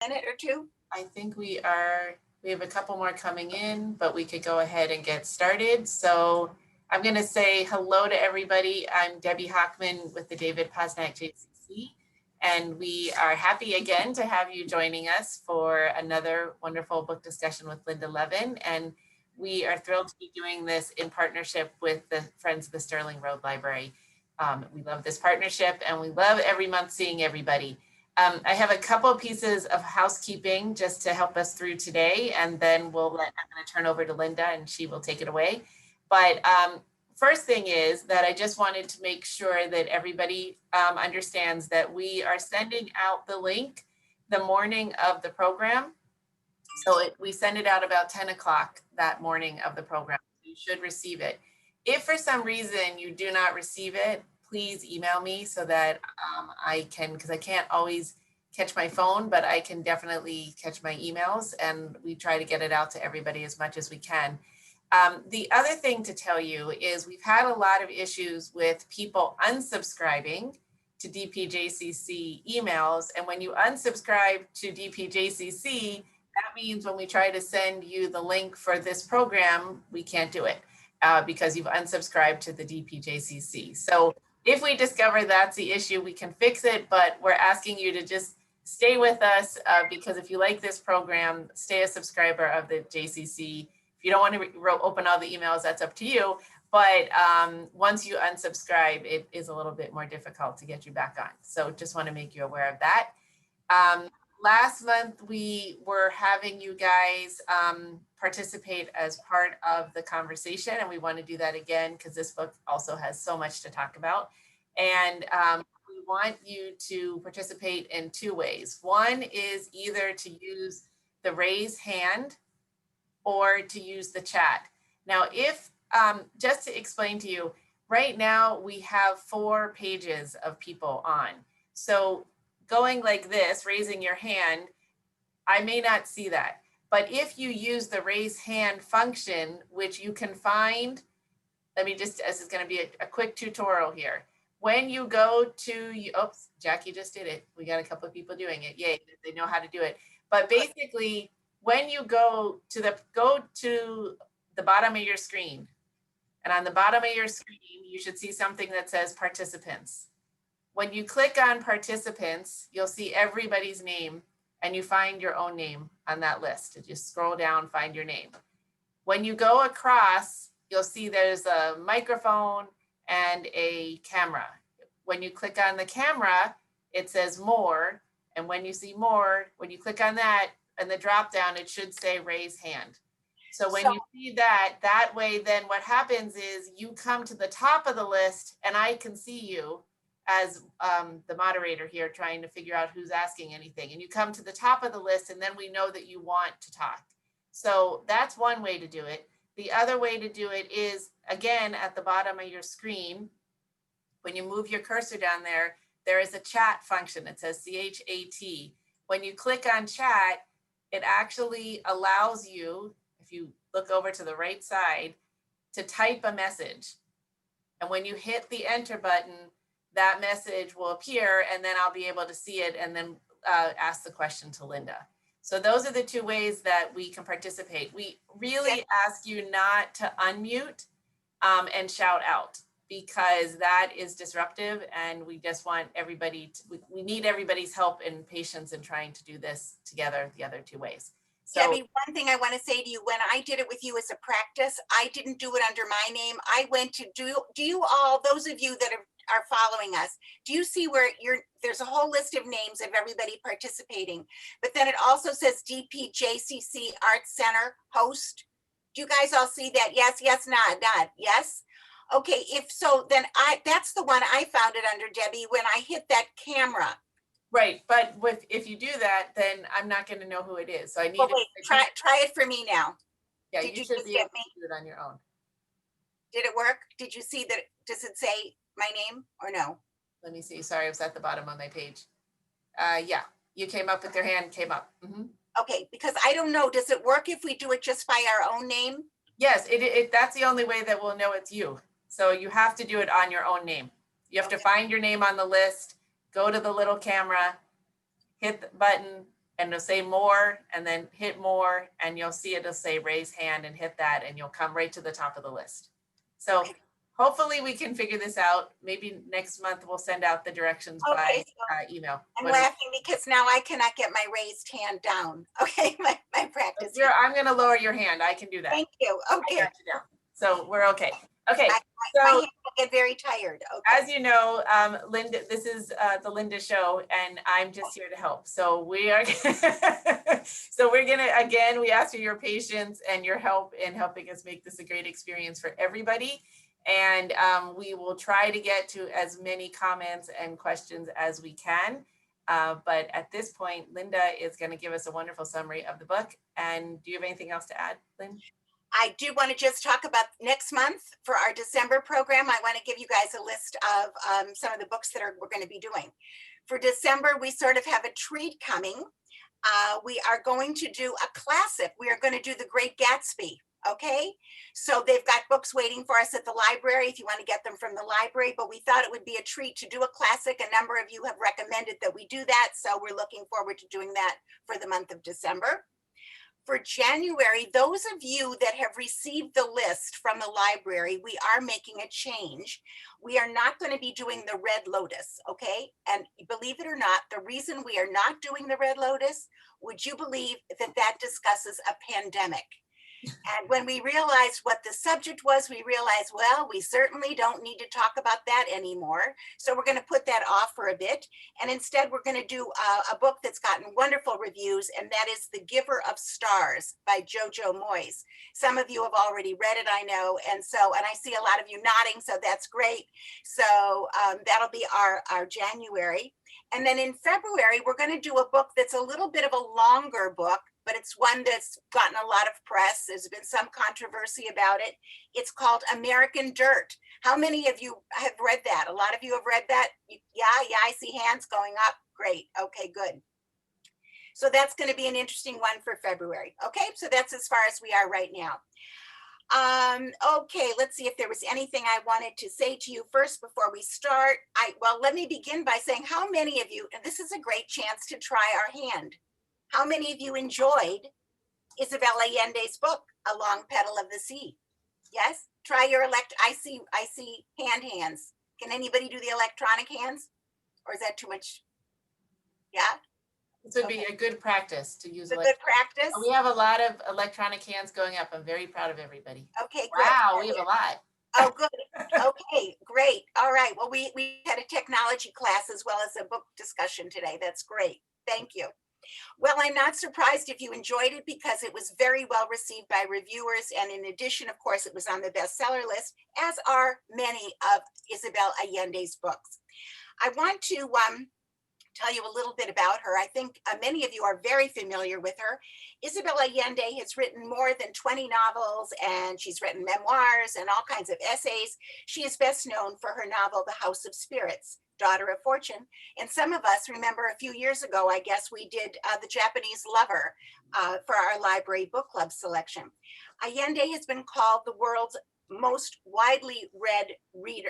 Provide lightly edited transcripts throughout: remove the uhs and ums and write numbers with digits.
minute or two? I think we have a couple more coming in, but we could go ahead and get started. So I'm going to say hello to everybody. I'm Debbie Hockman with the David Posnack JCC, and we are happy again to have you joining us for another wonderful book discussion with Lynda Levin. And we are thrilled to be doing this in partnership with the Friends of the Sterling Road Library. We love this partnership, and we love every month seeing everybody. I have a couple of pieces of housekeeping just to help us through today, and then I'm going to turn over to Lynda and she will take it away. But first thing is that I just wanted to make sure that everybody understands that we are sending out the link the morning of the program. So we send it out about 10 o'clock that morning of the program. You should receive it. If for some reason you do not receive it, please email me so that I can, because I can't always catch my phone, but I can definitely catch my emails, and we try to get it out to everybody as much as we can. The other thing to tell you is we've had a lot of issues with people unsubscribing to DPJCC emails. And when you unsubscribe to DPJCC, that means when we try to send you the link for this program, we can't do it because you've unsubscribed to the DPJCC. So if we discover that's the issue, we can fix it, but we're asking you to just stay with us because if you like this program, stay a subscriber of the JCC. If you don't want to open all the emails, that's up to you. But once you unsubscribe, it is a little bit more difficult to get you back on. So just want to make you aware of that. Last month, we were having you guys participate as part of the conversation, and we want to do that again because this book also has so much to talk about. And we want you to participate in two ways. One is either to use the raise hand or to use the chat. Now, if, just to explain to you, right now we have 4 pages of people on. So going like this, raising your hand, I may not see that. But if you use the raise hand function, which you can find, this is going to be a quick tutorial here. When you go to, oops, Jackie just did it. We got a couple of people doing it. Yay, they know how to do it. But basically, when you go to the bottom of your screen, and on the bottom of your screen, you should see something that says participants. When you click on participants, you'll see everybody's name, and you find your own name on that list. Just scroll down, find your name. When you go across, you'll see there's a microphone and a camera. When you click on the camera, it says more. And when you see more, when you click on that and the drop down, it should say raise hand. So when you see that way, then what happens is you come to the top of the list and I can see you as the moderator here trying to figure out who's asking anything. And you come to the top of the list and then we know that you want to talk. So that's one way to do it. The other way to do it is, again, at the bottom of your screen, when you move your cursor down there, there is a chat function that says CHAT. When you click on chat, it actually allows you, if you look over to the right side, to type a message. And when you hit the enter button, that message will appear and then I'll be able to see it and then ask the question to Lynda. So those are the 2 ways that we can participate. We really ask you not to unmute and shout out because that is disruptive and we just want everybody, we need everybody's help and patience in trying to do this together the other 2 ways. So, Debbie, one thing I want to say to you, when I did it with you as a practice, I didn't do it under my name. I went to do you all, those of you that are following us, do you see where there's a whole list of names of everybody participating, but then it also says DPJCC Arts Center host. Do you guys all see that? Yes, yes, nod, yes. Okay, if so, then that's the one I found it under, Debbie, when I hit that camera. Right, but if you do that, then I'm not going to know who it is. So I need to try it for me now. Yeah, you should be able to do it on your own. Did it work? Did you see that? Does it say my name or no? Let me see. Sorry, it was at the bottom of my page. Yeah, you came up with your hand, came up. Okay, because I don't know. Does it work if we do it just by our own name? Yes, that's the only way that we'll know it's you. So you have to do it on your own name. You have to find your name on the list, go to the little camera, hit the button, and it'll say more, and then hit more, and you'll see it'll say raise hand, and hit that, and you'll come right to the top of the list. So Okay. hopefully we can figure this out. Maybe next month we'll send out the directions by Okay, so email. I'm laughing because now I cannot get my raised hand down. Okay, my practice. I'm going to lower your hand. I can do that. Thank you. I Okay. got you down. So we're okay. Okay. My So hands will get very tired. Okay. as you know, Lynda, this is the Lynda show, and I'm just here to help. So we are, so we're gonna, again, we ask for your patience and your help in helping us make this a great experience for everybody. And we will try to get to as many comments and questions as we can. But at this point, Lynda is going to give us a wonderful summary of the book. And do you have anything else to add, Lynn? I do want to just talk about next month for our December program. I want to give you guys a list of some of the books that we're going to be doing. For December, we sort of have a treat coming. We are going to do a classic. We are going to do The Great Gatsby. Okay, so they've got books waiting for us at the library if you want to get them from the library, but we thought it would be a treat to do a classic. A number of you have recommended that we do that, so we're looking forward to doing that for the month of December. For January, those of you that have received the list from the library, we are making a change. We are not going to be doing the Red Lotus, okay? And believe it or not, the reason we are not doing the Red Lotus, would you believe that that discusses a pandemic? And when we realized what the subject was, we realized, well, we certainly don't need to talk about that anymore. So we're going to put that off for a bit. And instead, we're going to do a book that's gotten wonderful reviews, and that is The Giver of Stars by Jojo Moyes. Some of you have already read it, I know. And I see a lot of you nodding, so that's great. So that'll be our January. And then in February, we're going to do a book that's a little bit of a longer book, but it's one that's gotten a lot of press. There's been some controversy about it. It's called American Dirt. How many of you have read that? A lot of you have read that? Yeah, I see hands going up. Great. Okay, good. So that's going to be an interesting one for February. Okay, so that's as far as we are right now. Okay, let's see if there was anything I wanted to say to you first before we start. Well, let me begin by saying how many of you, and this is a great chance to try our hand. How many of you enjoyed Isabel Allende's book, A Long Petal of the Sea? Yes, try your I see hands. Can anybody do the electronic hands? Or is that too much? Yeah? This would be a good practice to use. It's a good practice? We have a lot of electronic hands going up. I'm very proud of everybody. Okay, good. Wow, we have a lot. Oh, good. Okay, great. All right. Well, we had a technology class as well as a book discussion today. That's great. Thank you. Well, I'm not surprised if you enjoyed it because it was very well received by reviewers. And in addition, of course, it was on the bestseller list, as are many of Isabel Allende's books. I want to tell you a little bit about her. I think many of you are very familiar with her. Isabel Allende has written more than 20 novels, and she's written memoirs and all kinds of essays. She is best known for her novel, The House of Spirits, Daughter of Fortune. And some of us remember a few years ago, I guess we did The Japanese Lover for our library book club selection. Allende has been called the world's most widely read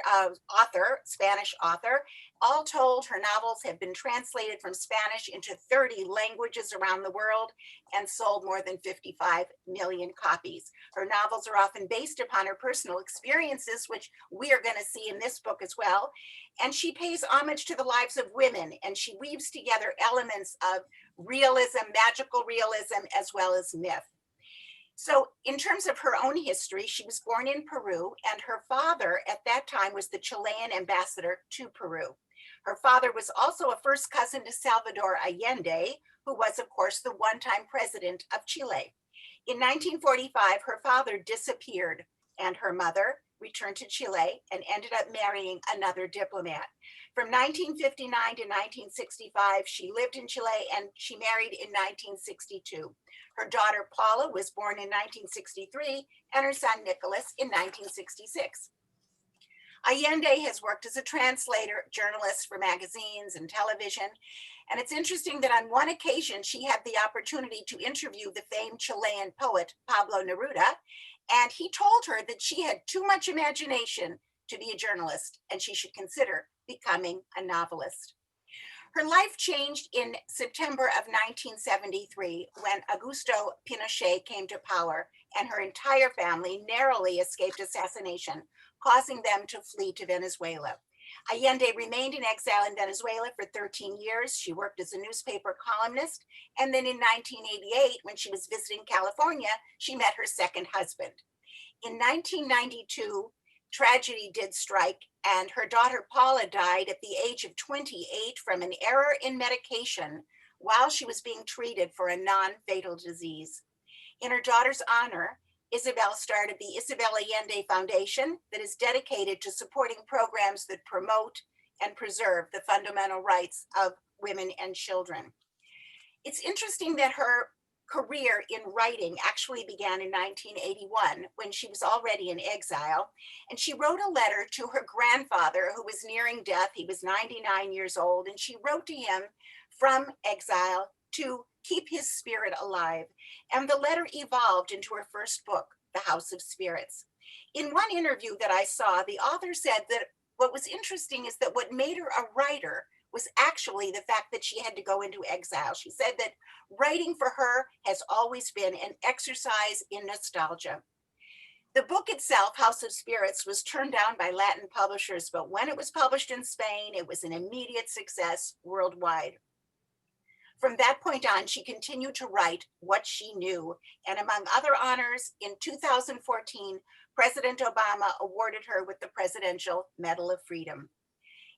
author, Spanish author. All told, her novels have been translated from Spanish into 30 languages around the world and sold more than 55 million copies. Her novels are often based upon her personal experiences, which we are going to see in this book as well. And she pays homage to the lives of women, and she weaves together elements of realism, magical realism, as well as myth. So in terms of her own history, she was born in Peru, and her father at that time was the Chilean ambassador to Peru. Her father was also a first cousin to Salvador Allende, who was, of course, the one-time president of Chile. In 1945, her father disappeared, and her mother returned to Chile and ended up marrying another diplomat. From 1959 to 1965, she lived in Chile, and she married in 1962. Her daughter Paula was born in 1963, and her son Nicholas in 1966. Allende has worked as a translator, journalist for magazines and television. And it's interesting that on one occasion, she had the opportunity to interview the famed Chilean poet, Pablo Neruda. And he told her that she had too much imagination to be a journalist, and she should consider becoming a novelist. Her life changed in September of 1973 when Augusto Pinochet came to power and her entire family narrowly escaped assassination, causing them to flee to Venezuela. Allende remained in exile in Venezuela for 13 years. She worked as a newspaper columnist. And then in 1988, when she was visiting California, she met her second husband. In 1992, tragedy did strike, and her daughter Paula died at the age of 28 from an error in medication while she was being treated for a non-fatal disease. In her daughter's honor, Isabel started the Isabel Allende Foundation that is dedicated to supporting programs that promote and preserve the fundamental rights of women and children. It's interesting that her career in writing actually began in 1981 when she was already in exile. And she wrote a letter to her grandfather who was nearing death. He was 99 years old. And she wrote to him from exile to keep his spirit alive. And the letter evolved into her first book, The House of Spirits. In one interview that I saw, the author said that what was interesting is that what made her a writer was actually the fact that she had to go into exile. She said that writing for her has always been an exercise in nostalgia. The book itself, House of Spirits, was turned down by Latin publishers, but when it was published in Spain, it was an immediate success worldwide. From that point on, she continued to write what she knew. And among other honors, in 2014, President Obama awarded her with the Presidential Medal of Freedom.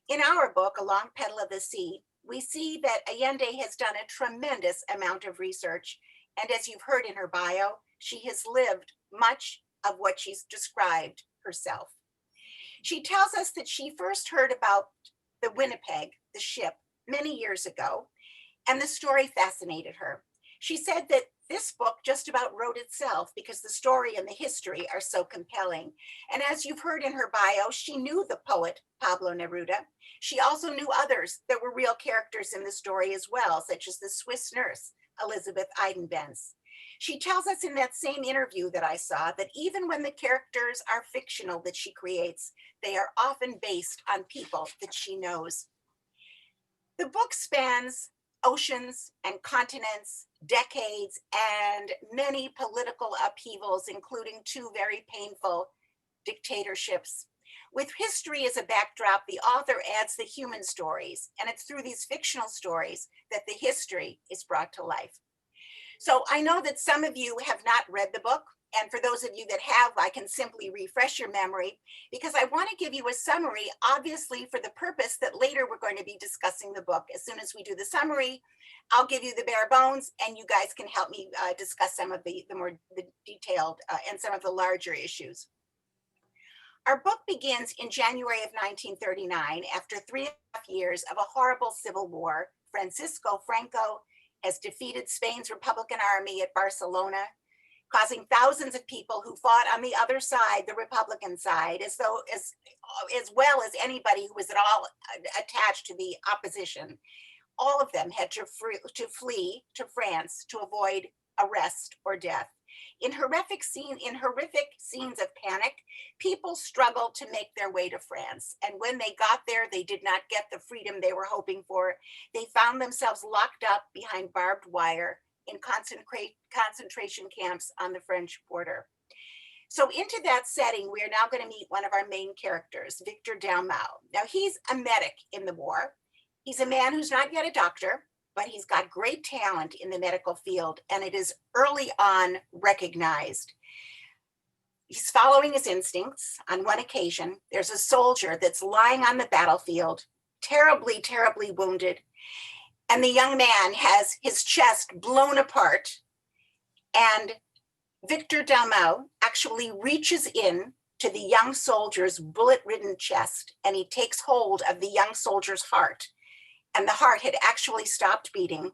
In our book, A Long Petal of the Sea, we see that Allende has done a tremendous amount of research. And as you've heard in her bio, she has lived much of what she's described herself. She tells us that she first heard about the Winnipeg, the ship, many years ago, and the story fascinated her. She said that this book just about wrote itself because the story and the history are so compelling. And as you've heard in her bio, she knew the poet Pablo Neruda. She also knew others that were real characters in the story as well, such as the Swiss nurse, Elizabeth Eidenbenz. She tells us in that same interview that I saw that even when the characters are fictional that she creates, they are often based on people that she knows. The book spans oceans and continents, decades, and many political upheavals, including two very painful dictatorships. With history as a backdrop, the author adds the human stories, and it's through these fictional stories that the history is brought to life. So I know that some of you have not read the book, and for those of you that have, I can simply refresh your memory because I want to give you a summary, obviously for the purpose that later we're going to be discussing the book. As soon as we do the summary, I'll give you the bare bones and you guys can help me discuss some of the more detailed and some of the larger issues. Our book begins in January of 1939 after 3.5 years of a horrible civil war. Francisco Franco has defeated Spain's Republican army at Barcelona, causing thousands of people who fought on the other side, the Republican side, as well as anybody who was at all attached to the opposition. All of them had to flee to France to avoid arrest or death. In horrific scenes of panic, people struggled to make their way to France. And when they got there, they did not get the freedom they were hoping for. They found themselves locked up behind barbed wire in concentration camps on the French border. So into that setting, we are now going to meet one of our main characters, Victor Dalmau. Now he's a medic in the war. He's a man who's not yet a doctor, but he's got great talent in the medical field, and it is early on recognized. He's following his instincts. On one occasion, there's a soldier that's lying on the battlefield, terribly, terribly wounded. And the young man has his chest blown apart. And Victor Dalmau actually reaches in to the young soldier's bullet-ridden chest, and he takes hold of the young soldier's heart. And the heart had actually stopped beating.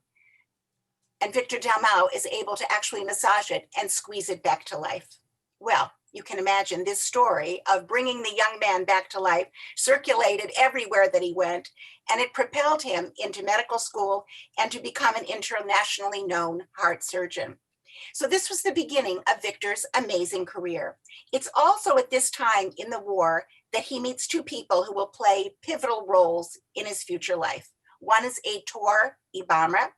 And Victor Dalmau is able to actually massage it and squeeze it back to life. Well, you can imagine this story of bringing the young man back to life circulated everywhere that he went, and it propelled him into medical school and to become an internationally known heart surgeon. So this was the beginning of Victor's amazing career. It's also at this time in the war that he meets two people who will play pivotal roles in his future life. One is Heitor Ibarra,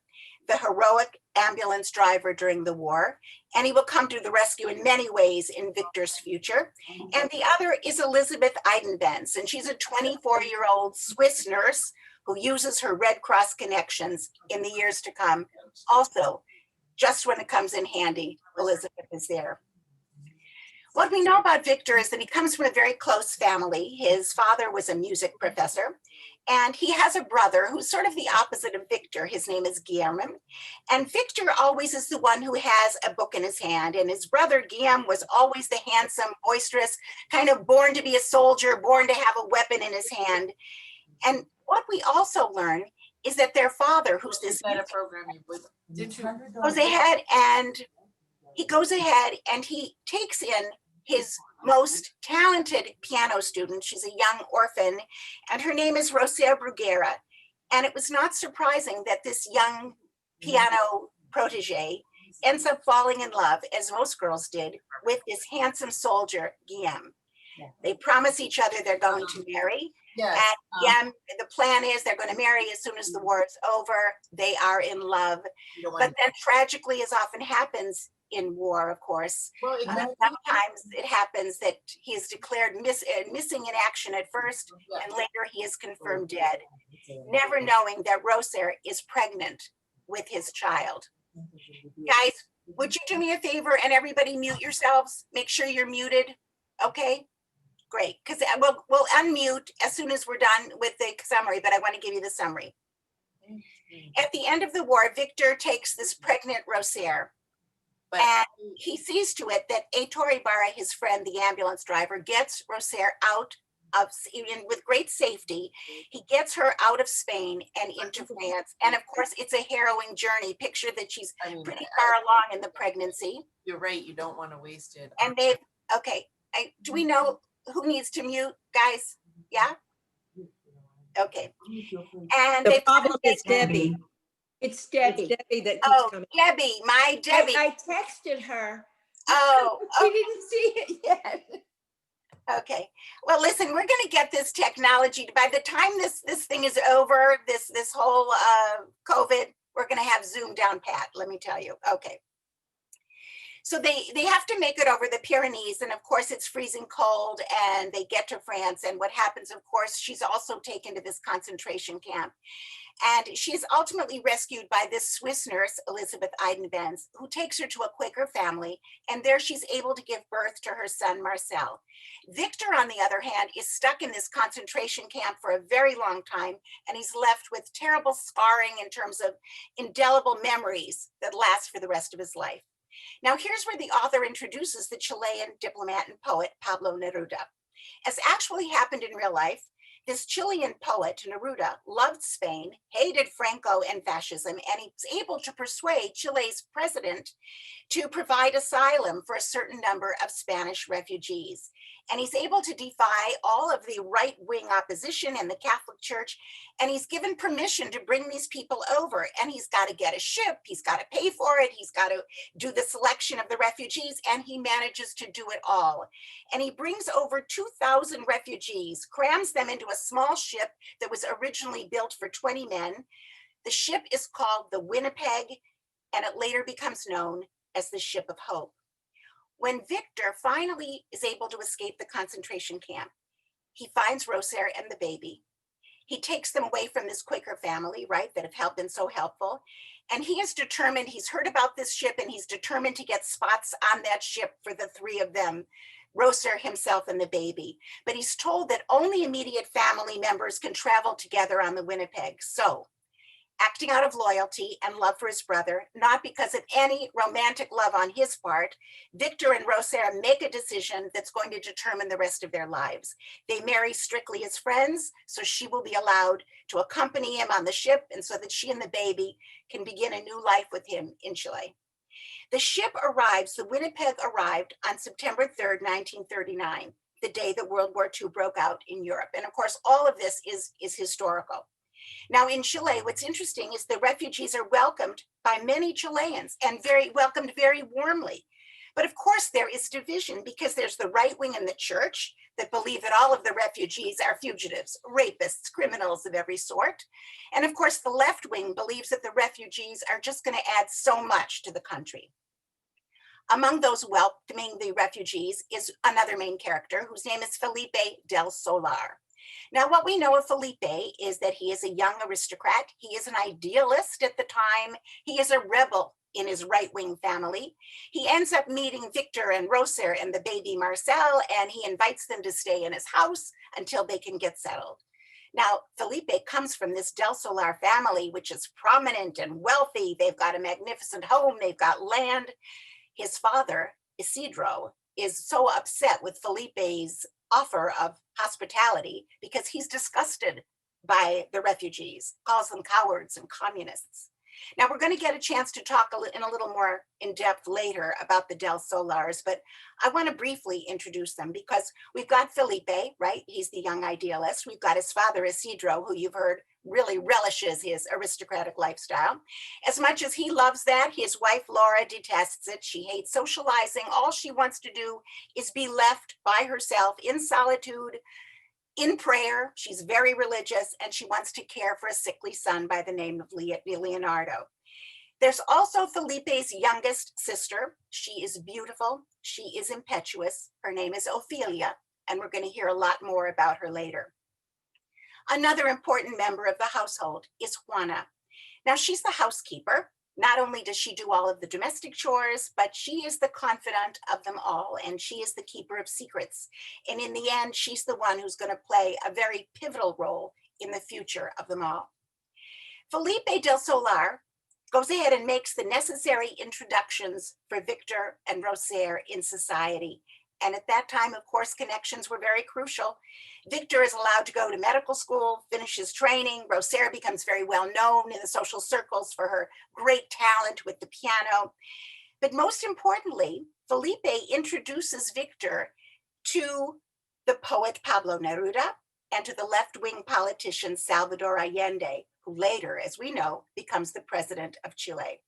the heroic ambulance driver during the war, and he will come to the rescue in many ways in Victor's future. And the other is Elizabeth Eidenbenz, and she's a 24-year-old Swiss nurse who uses her Red Cross connections in the years to come. Also, just when it comes in handy, Elizabeth is there. What we know about Victor is that he comes from a very close family. His father was a music professor, and he has a brother who's sort of the opposite of Victor. His name is Guillermo. And Victor always is the one who has a book in his hand. And his brother Guillermo was always the handsome, boisterous, kind of born to be a soldier, born to have a weapon in his hand. And what we also learn is that their father, who's this goes ahead and he takes in his most talented piano student. She's a young orphan, and her name is Rosaire Bruguera. And it was not surprising that this young piano protege ends up falling in love, as most girls did, with this handsome soldier, Guillaume. They promise each other they're going to marry. Yes. And the plan is they're going to marry as soon as the war is over. They are in love. But then tragically, as often happens in war, of course, sometimes it happens that he is declared missing in action at first, and later he is confirmed dead, never knowing that Rosaire is pregnant with his child. Guys, would you do me a favor and everybody mute yourselves? Make sure you're muted, okay? Great, because we'll unmute as soon as we're done with the summary, but I want to give you the summary. At the end of the war, Victor takes this pregnant Rosaire, and he sees to it that Heitor Ibarra, his friend, the ambulance driver, gets Rosaire out of, with great safety. He gets her out of Spain and into France. And of course, it's a harrowing journey. Picture that she's pretty far along in the pregnancy. You're right, you don't want to waste it. And they've, okay, do we know who needs to mute, guys? Yeah? Okay. And the problem is Debbie. It's Debbie that keeps coming. Debbie, my Debbie. I texted her. Oh, we didn't see it yet. Okay. Well, listen, we're going to get this technology. By the time this thing is over, this whole COVID, we're going to have Zoom down pat, let me tell you. Okay. So they have to make it over the Pyrenees, and of course it's freezing cold, and they get to France, and what happens, of course, she's also taken to this concentration camp. And she is ultimately rescued by this Swiss nurse, Elizabeth Eidenbenz, who takes her to a Quaker family, and there she's able to give birth to her son, Marcel. Victor, on the other hand, is stuck in this concentration camp for a very long time, and he's left with terrible scarring in terms of indelible memories that last for the rest of his life. Now, here's where the author introduces the Chilean diplomat and poet, Pablo Neruda. As actually happened in real life, this Chilean poet, Neruda, loved Spain, hated Franco and fascism, and he was able to persuade Chile's president to provide asylum for a certain number of Spanish refugees. And he's able to defy all of the right-wing opposition in the Catholic Church, and he's given permission to bring these people over. And he's got to get a ship, he's got to pay for it, he's got to do the selection of the refugees, and he manages to do it all. And he brings over 2,000 refugees, crams them into a small ship that was originally built for 20 men. The ship is called the Winnipeg, and it later becomes known as the Ship of Hope. When Victor finally is able to escape the concentration camp, he finds Rosaire and the baby. He takes them away from this Quaker family, right, that have been so helpful. And he is determined, he's heard about this ship, and he's determined to get spots on that ship for the three of them, Rosaire, himself, and the baby. But he's told that only immediate family members can travel together on the Winnipeg. So, acting out of loyalty and love for his brother, not because of any romantic love on his part, Victor and Rosaire make a decision that's going to determine the rest of their lives. They marry strictly as friends, so she will be allowed to accompany him on the ship, and so that she and the baby can begin a new life with him in Chile. The ship arrives, the Winnipeg arrived on September 3rd, 1939, the day that World War II broke out in Europe. And of course, all of this is historical. Now in Chile, what's interesting is the refugees are welcomed by many Chileans and welcomed very warmly. But of course, there is division because there's the right wing in the church that believe that all of the refugees are fugitives, rapists, criminals of every sort. And of course, the left wing believes that the refugees are just going to add so much to the country. Among those welcoming the refugees is another main character whose name is Felipe del Solar. Now, what we know of Felipe is that he is a young aristocrat. He is an idealist at the time. He is a rebel in his right-wing family. He ends up meeting Victor and Roser and the baby Marcel, and he invites them to stay in his house until they can get settled. Now, Felipe comes from this Del Solar family, which is prominent and wealthy. They've got a magnificent home. They've got land. His father, Isidro, is so upset with Felipe's offer of hospitality because he's disgusted by the refugees, calls them cowards and communists. Now, we're going to get a chance to talk in a little more in depth later about the Del Solars, but I want to briefly introduce them because we've got Felipe, right? He's the young idealist. We've got his father, Isidro, who you've heard really relishes his aristocratic lifestyle. As much as he loves that, his wife, Laura, detests it. She hates socializing. All she wants to do is be left by herself in solitude, in prayer. She's very religious, and she wants to care for a sickly son by the name of Leonardo. There's also Felipe's youngest sister. She is beautiful. She is impetuous. Her name is Ophelia, and we're going to hear a lot more about her later. Another important member of the household is Juana. Now, she's the housekeeper. Not only does she do all of the domestic chores, but she is the confidant of them all, and she is the keeper of secrets. And in the end, she's the one who's going to play a very pivotal role in the future of them all. Felipe del Solar goes ahead and makes the necessary introductions for Victor and Roser in society. And at that time, of course, connections were very crucial. Victor is allowed to go to medical school, finish his training. Roser becomes very well known in the social circles for her great talent with the piano. But most importantly, Felipe introduces Victor to the poet Pablo Neruda and to the left-wing politician Salvador Allende, who later, as we know, becomes the president of Chile.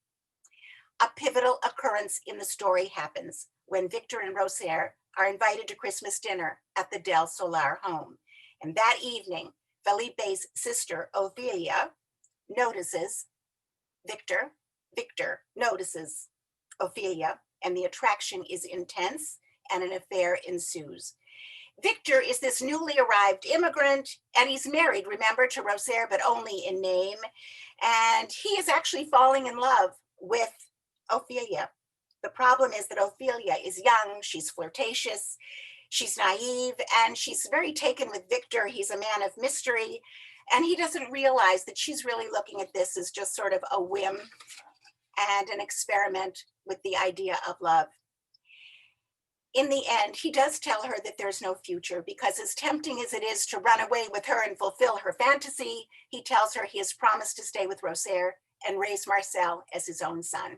A pivotal occurrence in the story happens when Victor and Roser are invited to Christmas dinner at the Del Solar home. And that evening, Felipe's sister, Ophelia, notices Victor. Victor notices Ophelia, and the attraction is intense, and an affair ensues. Victor is this newly arrived immigrant, and he's married, remember, to Roser, but only in name. And he is actually falling in love with Ophelia. The problem is that Ophelia is young, she's flirtatious, she's naive, and she's very taken with Victor. He's a man of mystery, and he doesn't realize that she's really looking at this as just sort of a whim and an experiment with the idea of love. In the end, he does tell her that there's no future because as tempting as it is to run away with her and fulfill her fantasy, he tells her he has promised to stay with Roser and raise Marcel as his own son.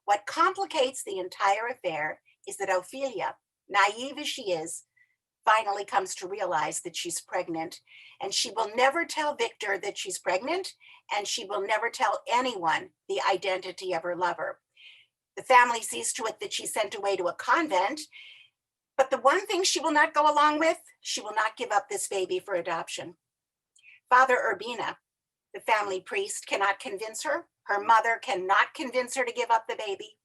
What complicates the entire affair is that Ophelia, naive as she is, finally comes to realize that she's pregnant, and she will never tell Victor that she's pregnant, and she will never tell anyone the identity of her lover. The family sees to it that she's sent away to a convent, but the one thing she will not go along with, she will not give up this baby for adoption. Father Urbina, the family priest, cannot convince her. Her mother cannot convince her to give up the baby.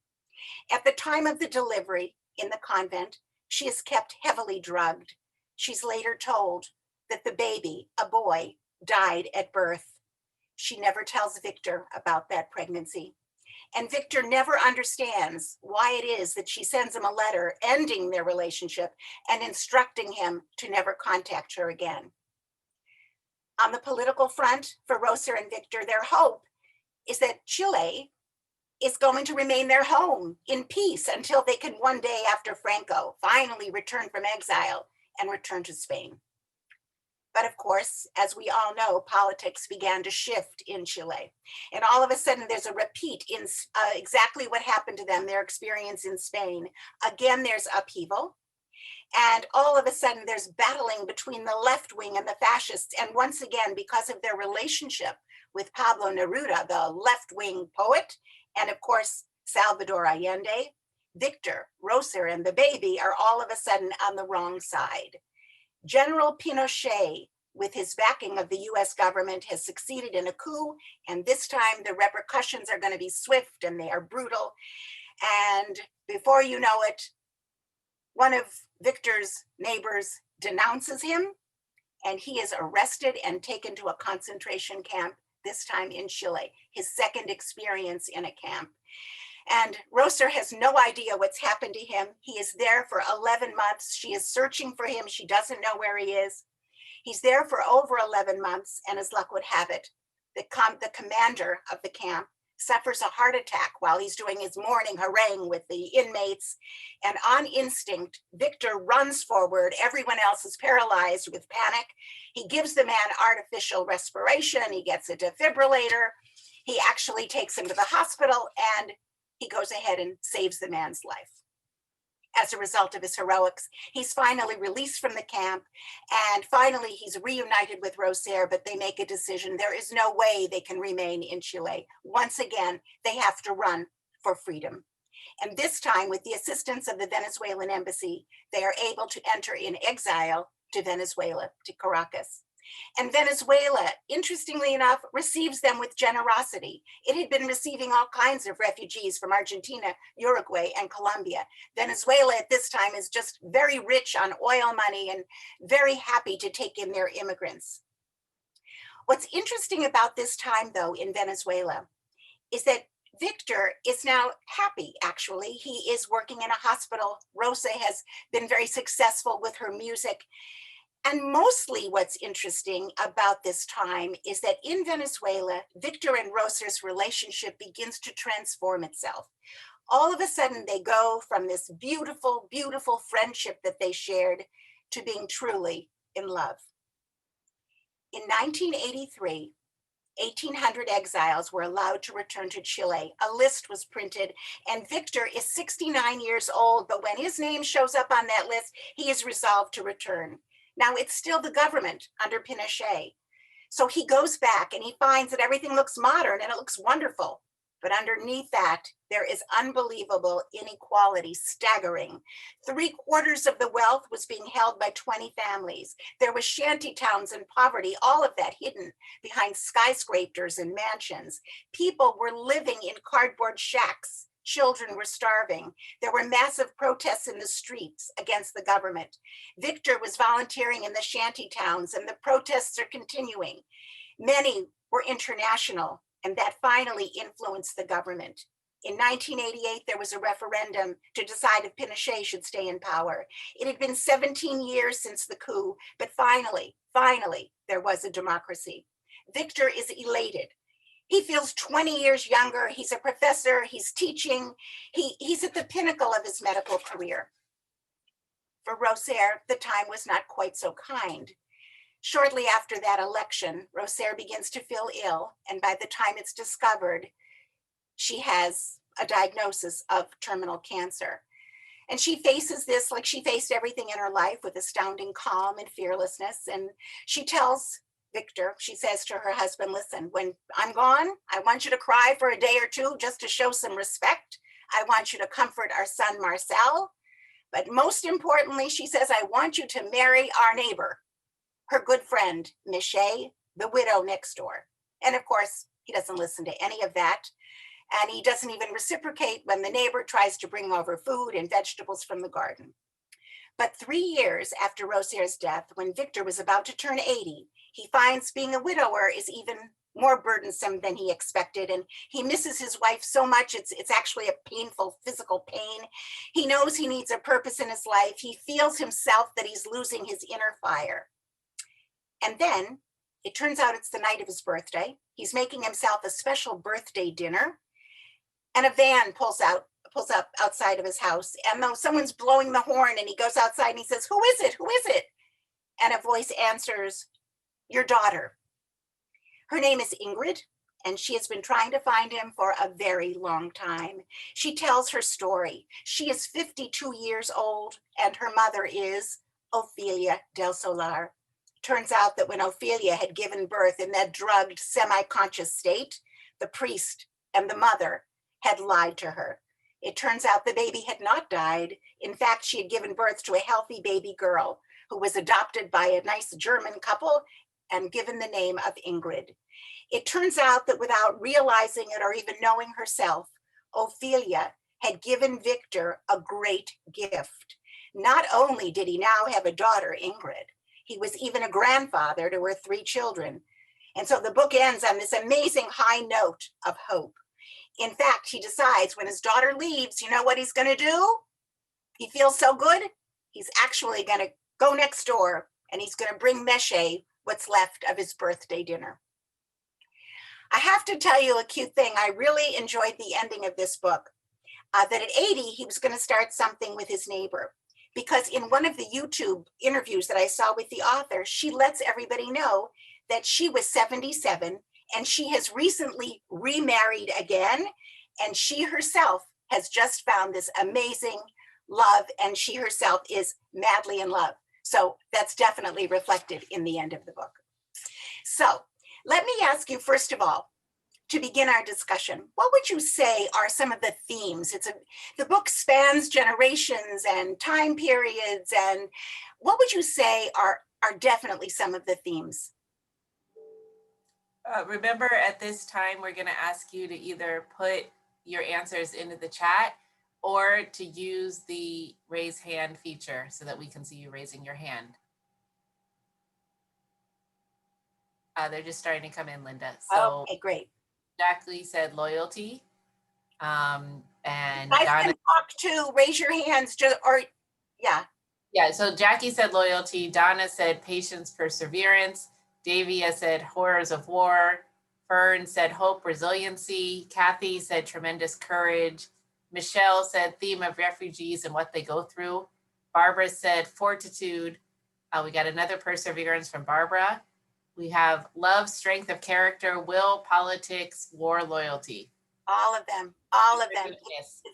At the time of the delivery in the convent, she is kept heavily drugged. She's later told that the baby, a boy, died at birth. She never tells Victor about that pregnancy. And Victor never understands why it is that she sends him a letter ending their relationship and instructing him to never contact her again. On the political front, for Roser and Victor, their hope is that Chile is going to remain their home in peace until they can one day after Franco finally return from exile and return to Spain. But of course, as we all know, politics began to shift in Chile. And all of a sudden, there's a repeat in exactly what happened to them, their experience in Spain. Again, there's upheaval. And all of a sudden, there's battling between the left wing and the fascists. And once again, because of their relationship with Pablo Neruda, the left wing poet, and of course, Salvador Allende, Victor, Roser, and the baby are all of a sudden on the wrong side. General Pinochet, with his backing of the US government, has succeeded in a coup, and this time the repercussions are going to be swift and they are brutal. And before you know it, one of Victor's neighbors denounces him, and he is arrested and taken to a concentration camp, this time in Chile, his second experience in a camp. And Roser has no idea what's happened to him. He is there for 11 months. She is searching for him. She doesn't know where he is. He's there for over 11 months, and as luck would have it, the commander of the camp suffers a heart attack while he's doing his morning harangue with the inmates. And on instinct, Victor runs forward. Everyone else is paralyzed with panic. He gives the man artificial respiration. He gets a defibrillator. He actually takes him to the hospital, and he goes ahead and saves the man's life. As a result of his heroics, he's finally released from the camp, and finally he's reunited with Roser, but they make a decision. There is no way they can remain in Chile. Once again, they have to run for freedom. And this time, with the assistance of the Venezuelan embassy, they are able to enter in exile to Venezuela, to Caracas. And Venezuela, interestingly enough, receives them with generosity. It had been receiving all kinds of refugees from Argentina, Uruguay, and Colombia. Venezuela at this time is just very rich on oil money and very happy to take in their immigrants. What's interesting about this time, though, in Venezuela is that Victor is now happy, actually. He is working in a hospital. Rosa has been very successful with her music. And mostly what's interesting about this time is that in Venezuela, Victor and Rosa's relationship begins to transform itself. All of a sudden, they go from this beautiful, beautiful friendship that they shared to being truly in love. In 1983, 1,800 exiles were allowed to return to Chile. A list was printed, and Victor is 69 years old, but when his name shows up on that list, he is resolved to return. Now, it's still the government under Pinochet. So he goes back and he finds that everything looks modern and it looks wonderful. But underneath that, there is unbelievable inequality, staggering. 3/4 of the wealth was being held by 20 families. There was shanty towns and poverty, all of that hidden behind skyscrapers and mansions. People were living in cardboard shacks. Children were starving. There were massive protests in the streets against the government. Victor was volunteering in the shanty towns, and the protests are continuing. Many were international, and that finally influenced the government. In 1988, there was a referendum to decide if Pinochet should stay in power. It had been 17 years since the coup, but finally, there was a democracy. Victor is elated. He feels 20 years younger. He's a professor, he's teaching. He's at the pinnacle of his medical career. For Roser, the time was not quite so kind. Shortly after that election, Roser begins to feel ill, and by the time it's discovered, she has a diagnosis of terminal cancer. And she faces this like she faced everything in her life, with astounding calm and fearlessness. And she tells Victor, she says to her husband, listen, when I'm gone, I want you to cry for a day or two just to show some respect. I want you to comfort our son, Marcel. But most importantly, she says, I want you to marry our neighbor, her good friend, Michelle, the widow next door. And of course, he doesn't listen to any of that. And he doesn't even reciprocate when the neighbor tries to bring over food and vegetables from the garden. But 3 years after Roser's death, when Victor was about to turn 80, he finds being a widower is even more burdensome than he expected. And he misses his wife so much, it's actually a painful physical pain. He knows he needs a purpose in his life. He feels himself that he's losing his inner fire. And then it turns out it's the night of his birthday. He's making himself a special birthday dinner. And a van pulls up outside of his house. And though someone's blowing the horn, and he goes outside and he says, who is it? Who is it? And a voice answers, your daughter. Her name is Ingrid, and she has been trying to find him for a very long time. She tells her story. She is 52 years old, and her mother is Ofelia del Solar. Turns out that when Ofelia had given birth in that drugged, semi-conscious state, the priest and the mother had lied to her. It turns out the baby had not died. In fact, she had given birth to a healthy baby girl who was adopted by a nice German couple and given the name of Ingrid. It turns out that without realizing it or even knowing herself, Ophelia had given Victor a great gift. Not only did he now have a daughter, Ingrid, he was even a grandfather to her 3 children. And so the book ends on this amazing high note of hope. In fact, he decides when his daughter leaves, you know what he's going to do? He feels so good, he's actually going to go next door and he's going to bring Meshe what's left of his birthday dinner. I have to tell you a cute thing. I really enjoyed the ending of this book, that at 80, he was going to start something with his neighbor. Because in one of the YouTube interviews that I saw with the author, she lets everybody know that she was 77 and she has recently remarried again. And she herself has just found this amazing love, and she herself is madly in love. So that's definitely reflected in the end of the book. So let me ask you, first of all, to begin our discussion, what would you say are some of the themes? The book spans generations and time periods, and what would you say are definitely some of the themes? Remember, at this time, we're going to ask you to either put your answers into the chat or to use the raise hand feature so that we can see you raising your hand. They're just starting to come in, Linda. So okay, great. Jackie said loyalty. And I Donna, can talk too. Raise your hands, yeah. Yeah, so Jackie said loyalty. Donna said patience, perseverance. Davia said horrors of war. Fern said hope, resiliency. Kathy said tremendous courage. Michelle said theme of refugees and what they go through. Barbara said fortitude. We got another perseverance from Barbara. We have love, strength of character, will, politics, war, loyalty. All of them, all of them.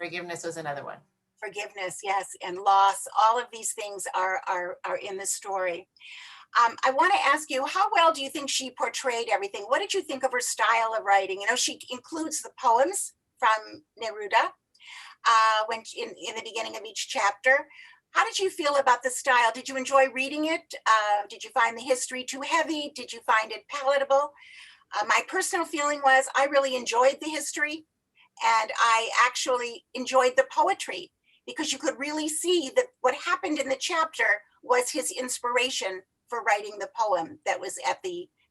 Forgiveness was another one. Forgiveness, yes, and loss. All of these things are in the story. I want to ask you, how well do you think she portrayed everything? What did you think of her style of writing? You know, she includes the poems from Neruda when in the beginning of each chapter. How did you feel about the style? Did you enjoy reading it? Did you find the history too heavy? Did you find it palatable? My personal feeling was I really enjoyed the history, and I actually enjoyed the poetry, because you could really see that what happened in the chapter was his inspiration for writing the poem that was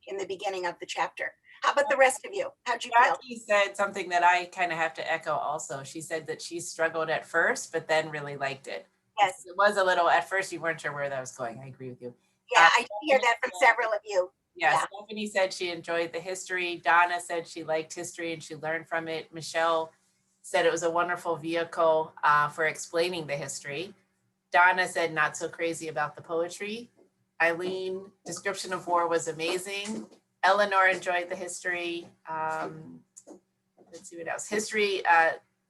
in the beginning of the chapter. How about the rest of you? How'd you feel? Jackie said something that I kind of have to echo also. She said that she struggled at first, but then really liked it. Yes. It was a little, at first you weren't sure where that was going. I agree with you. Yeah, I did hear that from several of you. Yeah, Stephanie said she enjoyed the history. Donna said she liked history and she learned from it. Michelle said it was a wonderful vehicle for explaining the history. Donna said not so crazy about the poetry. Eileen, description of war was amazing. Eleanor enjoyed the history. Let's see what else. History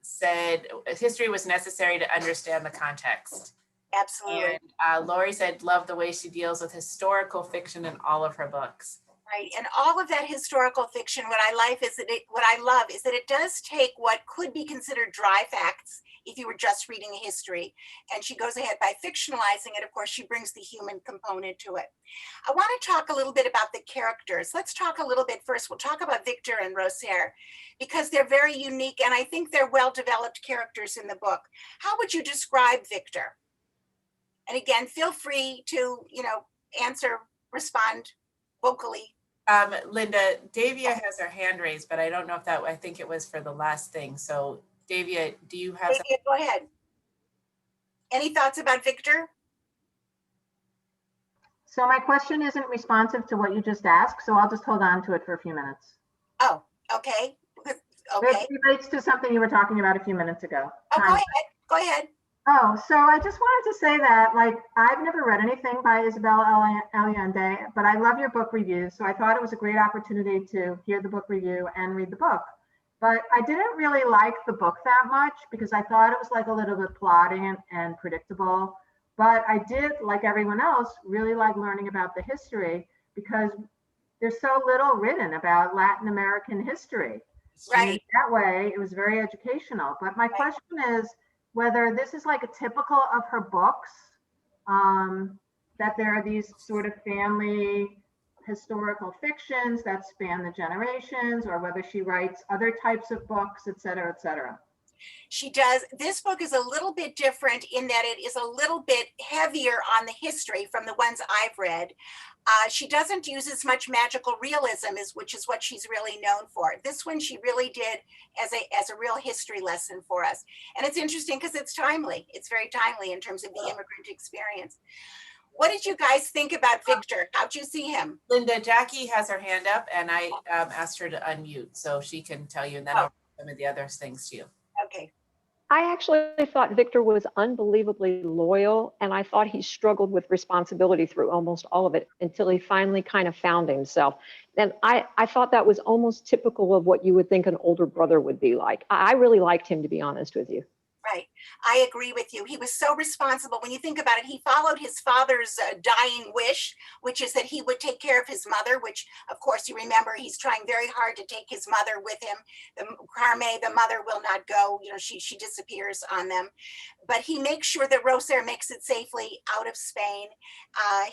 said history was necessary to understand the context. Absolutely. And Lori said, love the way she deals with historical fiction in all of her books. Right, and all of that historical fiction, what I love is that it does take what could be considered dry facts if you were just reading a history, and she goes ahead by fictionalizing it. Of course, she brings the human component to it. I want to talk a little bit about the characters. Let's talk a little bit first. We'll talk about Victor and Rosaire, because they're very unique, and I think they're well-developed characters in the book. How would you describe Victor? And again, feel free to, answer, respond vocally. Linda, Davia has her hand raised, but I don't know if I think it was for the last thing. So Davia, do you have? Davia, go ahead. Any thoughts about Victor? So my question isn't responsive to what you just asked, so I'll just hold on to it for a few minutes. Oh, okay. Okay. It relates to something you were talking about a few minutes ago. Oh, go ahead. Go ahead. Oh, so I just wanted to say that, I've never read anything by Isabel Allende, but I love your book reviews. So I thought it was a great opportunity to hear the book review and read the book. But I didn't really like the book that much because I thought it was a little bit plodding and predictable. But I did, like everyone else, really like learning about the history because there's so little written about Latin American history. And in Right. that way, it was very educational. But my question is whether this is like a typical of her books, that there are these sort of family historical fictions that span the generations, or whether she writes other types of books, et cetera, et cetera. She does. This book is a little bit different in that it is a little bit heavier on the history from the ones I've read. She doesn't use as much magical realism, which is what she's really known for. This one she really did as a real history lesson for us. And it's interesting because it's timely. It's very timely in terms of the immigrant experience. What did you guys think about Victor? How'd you see him? Linda, Jackie has her hand up, and I asked her to unmute so she can tell you, and then I'll read some of the other things to you. Okay. I actually thought Victor was unbelievably loyal, and I thought he struggled with responsibility through almost all of it until he finally kind of found himself. And I thought that was almost typical of what you would think an older brother would be like. I really liked him, to be honest with you. Right. I agree with you. He was so responsible. When you think about it, he followed his father's dying wish, which is that he would take care of his mother, which, of course, you remember he's trying very hard to take his mother with him. Carme, the mother, will not go. You know, she disappears on them. But he makes sure that Roser makes it safely out of Spain.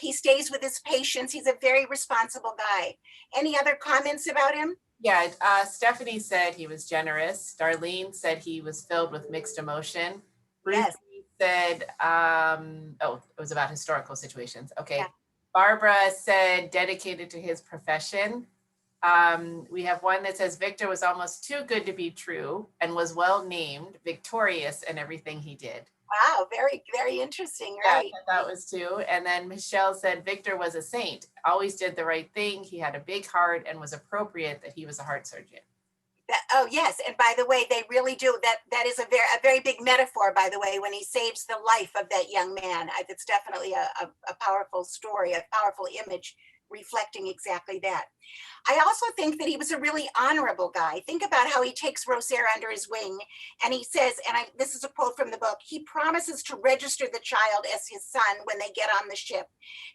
He stays with his patients. He's a very responsible guy. Any other comments about him? Yeah, Stephanie said he was generous. Darlene said he was filled with mixed emotion. Yes. Ruthie said, oh, it was about historical situations. Okay. Yeah. Barbara said dedicated to his profession. We have one that says Victor was almost too good to be true and was well named, victorious in everything he did. Wow, very, very interesting, Yeah, right? that was too. And then Michelle said Victor was a saint, always did the right thing. He had a big heart and was appropriate that he was a heart surgeon. Oh yes, and by the way, they really do. That is a very big metaphor, by the way, when he saves the life of that young man. It's definitely a powerful story, a powerful image reflecting exactly that. I also think that he was a really honorable guy. Think about how he takes Roser under his wing, and he says, and this is a quote from the book, he promises to register the child as his son when they get on the ship,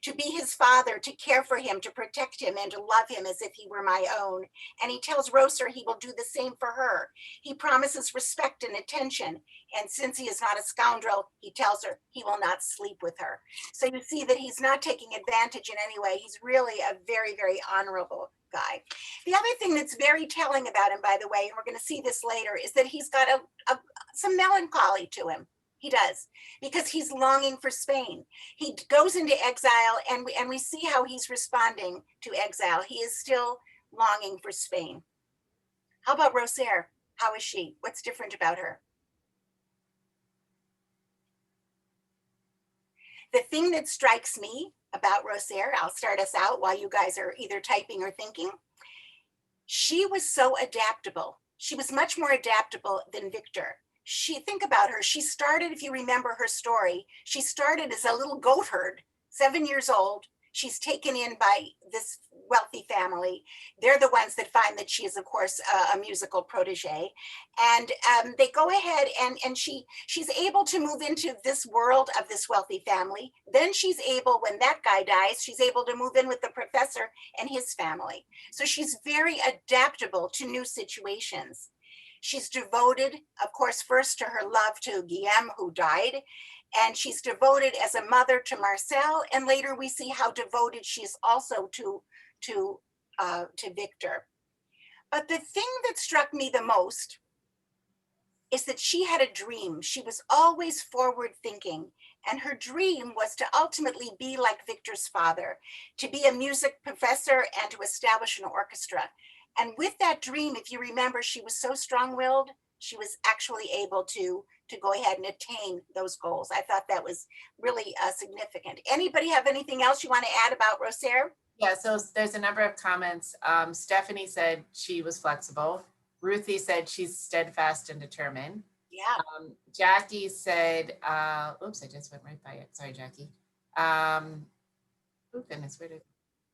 to be his father, to care for him, to protect him, and to love him as if he were my own. And he tells Roser he will do the same for her. He promises respect and attention, and since he is not a scoundrel, he tells her he will not sleep with her. So you see that he's not taking advantage in any way. He's really a very, very honorable guy. The other thing that's very telling about him, by the way, and we're going to see this later, is that he's got some melancholy to him. He does, because he's longing for Spain. He goes into exile, and we see how he's responding to exile. He is still longing for Spain. How about Roser? How is she? What's different about her? The thing that strikes me about Roser, I'll start us out while you guys are either typing or thinking. She was so adaptable. She was much more adaptable than Victor. Think about her. She started, if you remember her story, she started as a little goat herd, 7 years old. She's taken in by this wealthy family. They're the ones that find that she is, of course, a musical protege. And they go ahead and she's able to move into this world of this wealthy family. Then she's able, when that guy dies, she's able to move in with the professor and his family. So she's very adaptable to new situations. She's devoted, of course, first to her love to Guillaume, who died. And she's devoted as a mother to Marcel, and later we see how devoted she is also to Victor. But the thing that struck me the most is that she had a dream. She was always forward thinking, and her dream was to ultimately be like Victor's father, to be a music professor and to establish an orchestra. And with that dream, if you remember, she was so strong-willed, she was actually able to go ahead and attain those goals. I thought that was really significant. Anybody have anything else you want to add about Roser? Yeah, so there's a number of comments. Stephanie said she was flexible. Ruthie said she's steadfast and determined. Yeah. Jackie said, oops, I just went right by it. Sorry, Jackie. Oh goodness, where did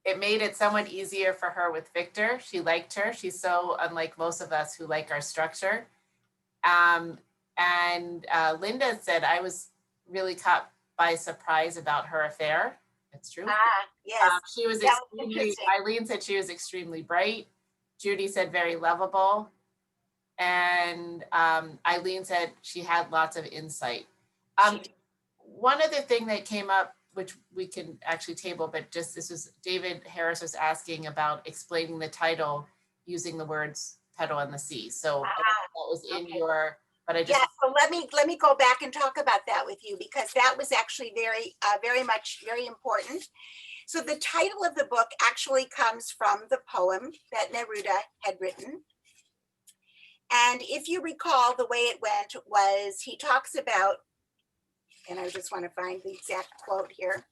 it made it somewhat easier for her with Victor. She liked her. She's so unlike most of us who like our structure. And Lynda said, I was really caught by surprise about her affair. That's true. Yes. She was That was extremely, interesting. Eileen said she was extremely bright. Judy said very lovable. And Eileen said she had lots of insight. She did. One other thing that came up, which we can actually table, but just this was David Harris was asking about explaining the title using the words pedal in the sea. So I don't know if that was in okay. your, but I just, Yeah, so let me go back and talk about that with you, because that was actually very important. So the title of the book actually comes from the poem that Neruda had written. And if you recall, the way it went was he talks about, and I just want to find the exact quote here.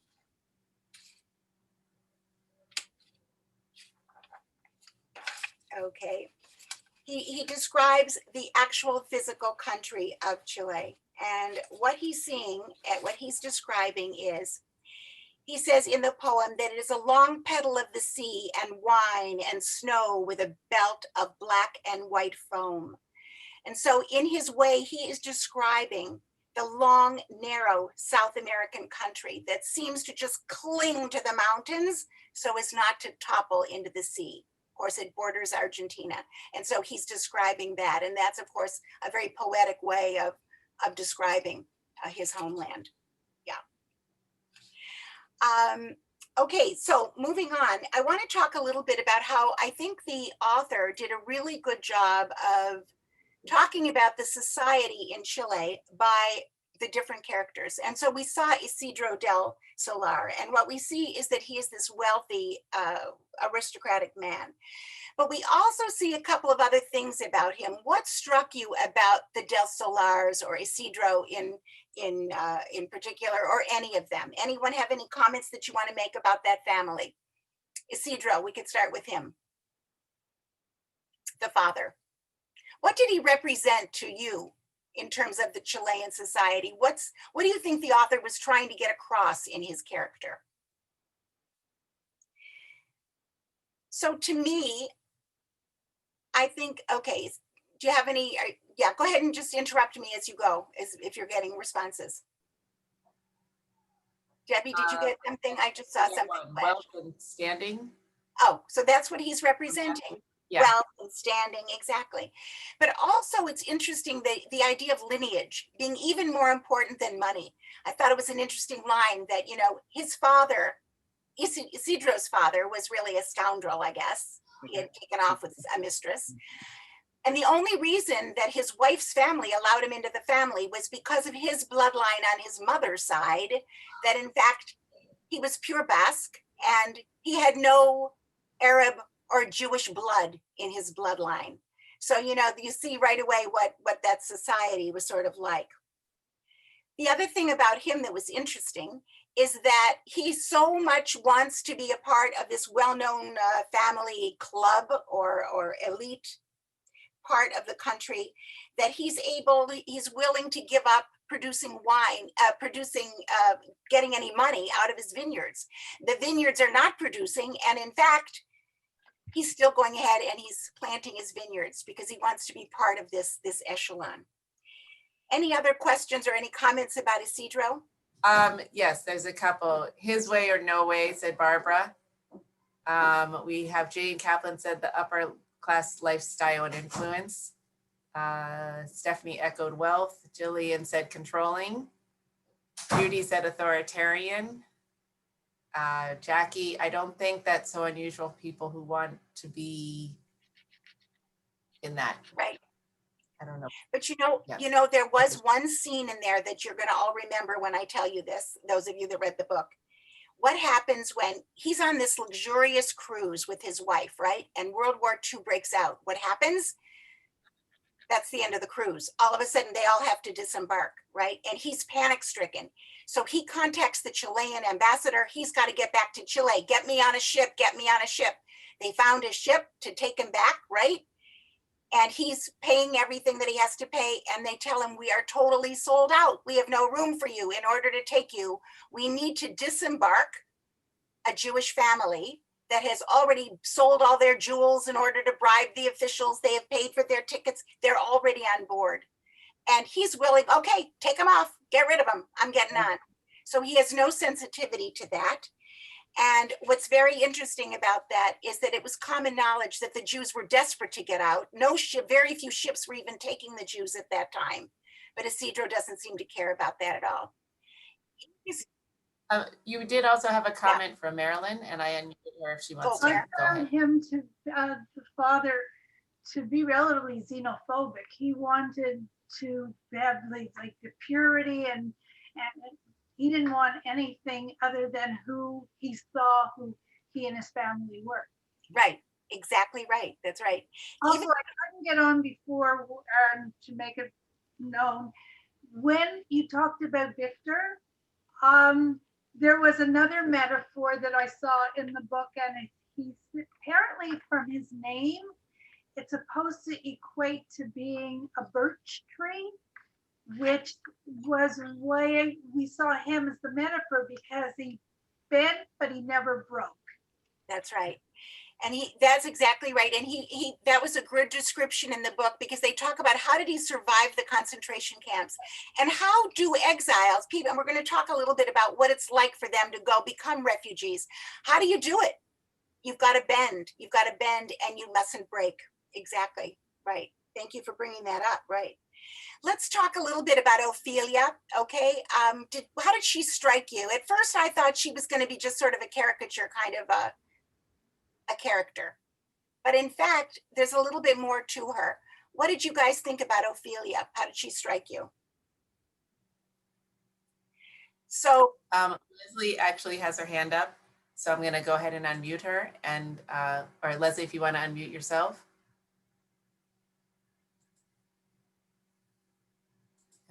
Okay. He describes the actual physical country of Chile. And what he's seeing, and what he's describing is, he says in the poem that it is a long petal of the sea and wine and snow with a belt of black and white foam. And so in his way, he is describing the long, narrow South American country that seems to just cling to the mountains so as not to topple into the sea. Of course, it borders Argentina. And so he's describing that. And that's, of course, a very poetic way of describing his homeland. Yeah. Okay, so moving on, I want to talk a little bit about how I think the author did a really good job of talking about the society in Chile by the different characters. And so we saw Isidro del Solar, and what we see is that he is this wealthy, aristocratic man. But we also see a couple of other things about him. What struck you about the del Solars or Isidro in particular, or any of them? Anyone have any comments that you want to make about that family? Isidro, we could start with him, the father. What did he represent to you in terms of the Chilean society? What do you think the author was trying to get across in his character? So to me, I think, okay, do you have any, yeah, go ahead and just interrupt me as you go, if you're getting responses. Debbie, did you get something? I just saw something. wealth and standing. Oh, so that's what he's representing. Yeah. Wealth and standing, exactly. But also it's interesting, the idea of lineage being even more important than money. I thought it was an interesting line that, you know, his father, Isidro's father, was really a scoundrel, I guess. He had taken off with a mistress. And the only reason that his wife's family allowed him into the family was because of his bloodline on his mother's side, that in fact, he was pure Basque and he had no Arab or Jewish blood in his bloodline. So, you know, you see right away what that society was sort of like. The other thing about him that was interesting is that he so much wants to be a part of this well-known family club or elite part of the country, that he's willing to give up producing wine, getting any money out of his vineyards. The vineyards are not producing, and in fact, he's still going ahead and he's planting his vineyards because he wants to be part of this echelon. Any other questions or any comments about Isidro? Yes, there's a couple. His way or no way, said Barbara. We have Jane Kaplan said the upper class lifestyle and influence. Stephanie echoed wealth. Jillian said controlling. Judy said authoritarian. Jackie, I don't think that's so unusual, people who want to be in that. Right. I don't know. But you know, there was one scene in there that you're going to all remember when I tell you this, those of you that read the book. What happens when he's on this luxurious cruise with his wife, right? And World War II breaks out. What happens? That's the end of the cruise. All of a sudden, they all have to disembark, right? And he's panic stricken. So he contacts the Chilean ambassador. He's got to get back to Chile. Get me on a ship. Get me on a ship. They found a ship to take him back, right? And he's paying everything that he has to pay. And they tell him, we are totally sold out. We have no room for you. In order to take you, we need to disembark a Jewish family that has already sold all their jewels in order to bribe the officials. They have paid for their tickets. They're already on board. And he's willing, okay, take them off, get rid of them. I'm getting on. So he has no sensitivity to that. And what's very interesting about that is that it was common knowledge that the Jews were desperate to get out. No ship, very few ships were even taking the Jews at that time. But Isidro doesn't seem to care about that at all. You did also have a comment from Marilyn, and I unmuted her if she wants Go to. there. Go I found ahead. him to, the father, to be relatively xenophobic. He wanted to have like the purity and he didn't want anything other than who he saw, who he and his family were. Right, exactly right. That's right. Also, Even- I couldn't get on before to make it known. When you talked about Victor, there was another metaphor that I saw in the book, and he's apparently from his name, it's supposed to equate to being a birch tree, which was why we saw him as the metaphor, because he bent, but he never broke. That's right. And that's exactly right. And that was a good description in the book, because they talk about how did he survive the concentration camps, and how do exiles, people, and we're going to talk a little bit about what it's like for them to go become refugees. How do you do it? You've got to bend, and you mustn't break. Exactly. Right. Thank you for bringing that up. Right. Let's talk a little bit about Ophelia. Okay. How did she strike you? At first, I thought she was going to be just sort of a caricature kind of a character, but in fact, there's a little bit more to her. What did you guys think about Ophelia? How did she strike you? So Leslie actually has her hand up, so I'm going to go ahead and unmute her. And or Leslie, if you want to unmute yourself.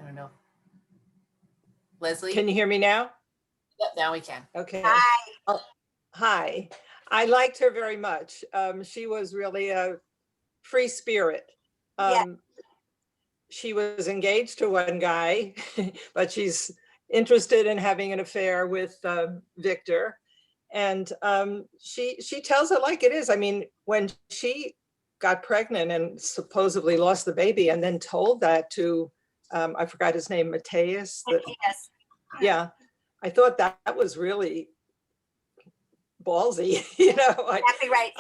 I don't know. Leslie? Can you hear me now? Yep, now we can. Okay. hi. Oh, hi. I liked her very much. She was really a free spirit. Yeah. She was engaged to one guy, but she's interested in having an affair with Victor. And she tells it like it is. I mean, when she got pregnant and supposedly lost the baby and then told that to, I forgot his name, Mateus. Yes. Yeah, I thought that was really ballsy, you know. Exactly right.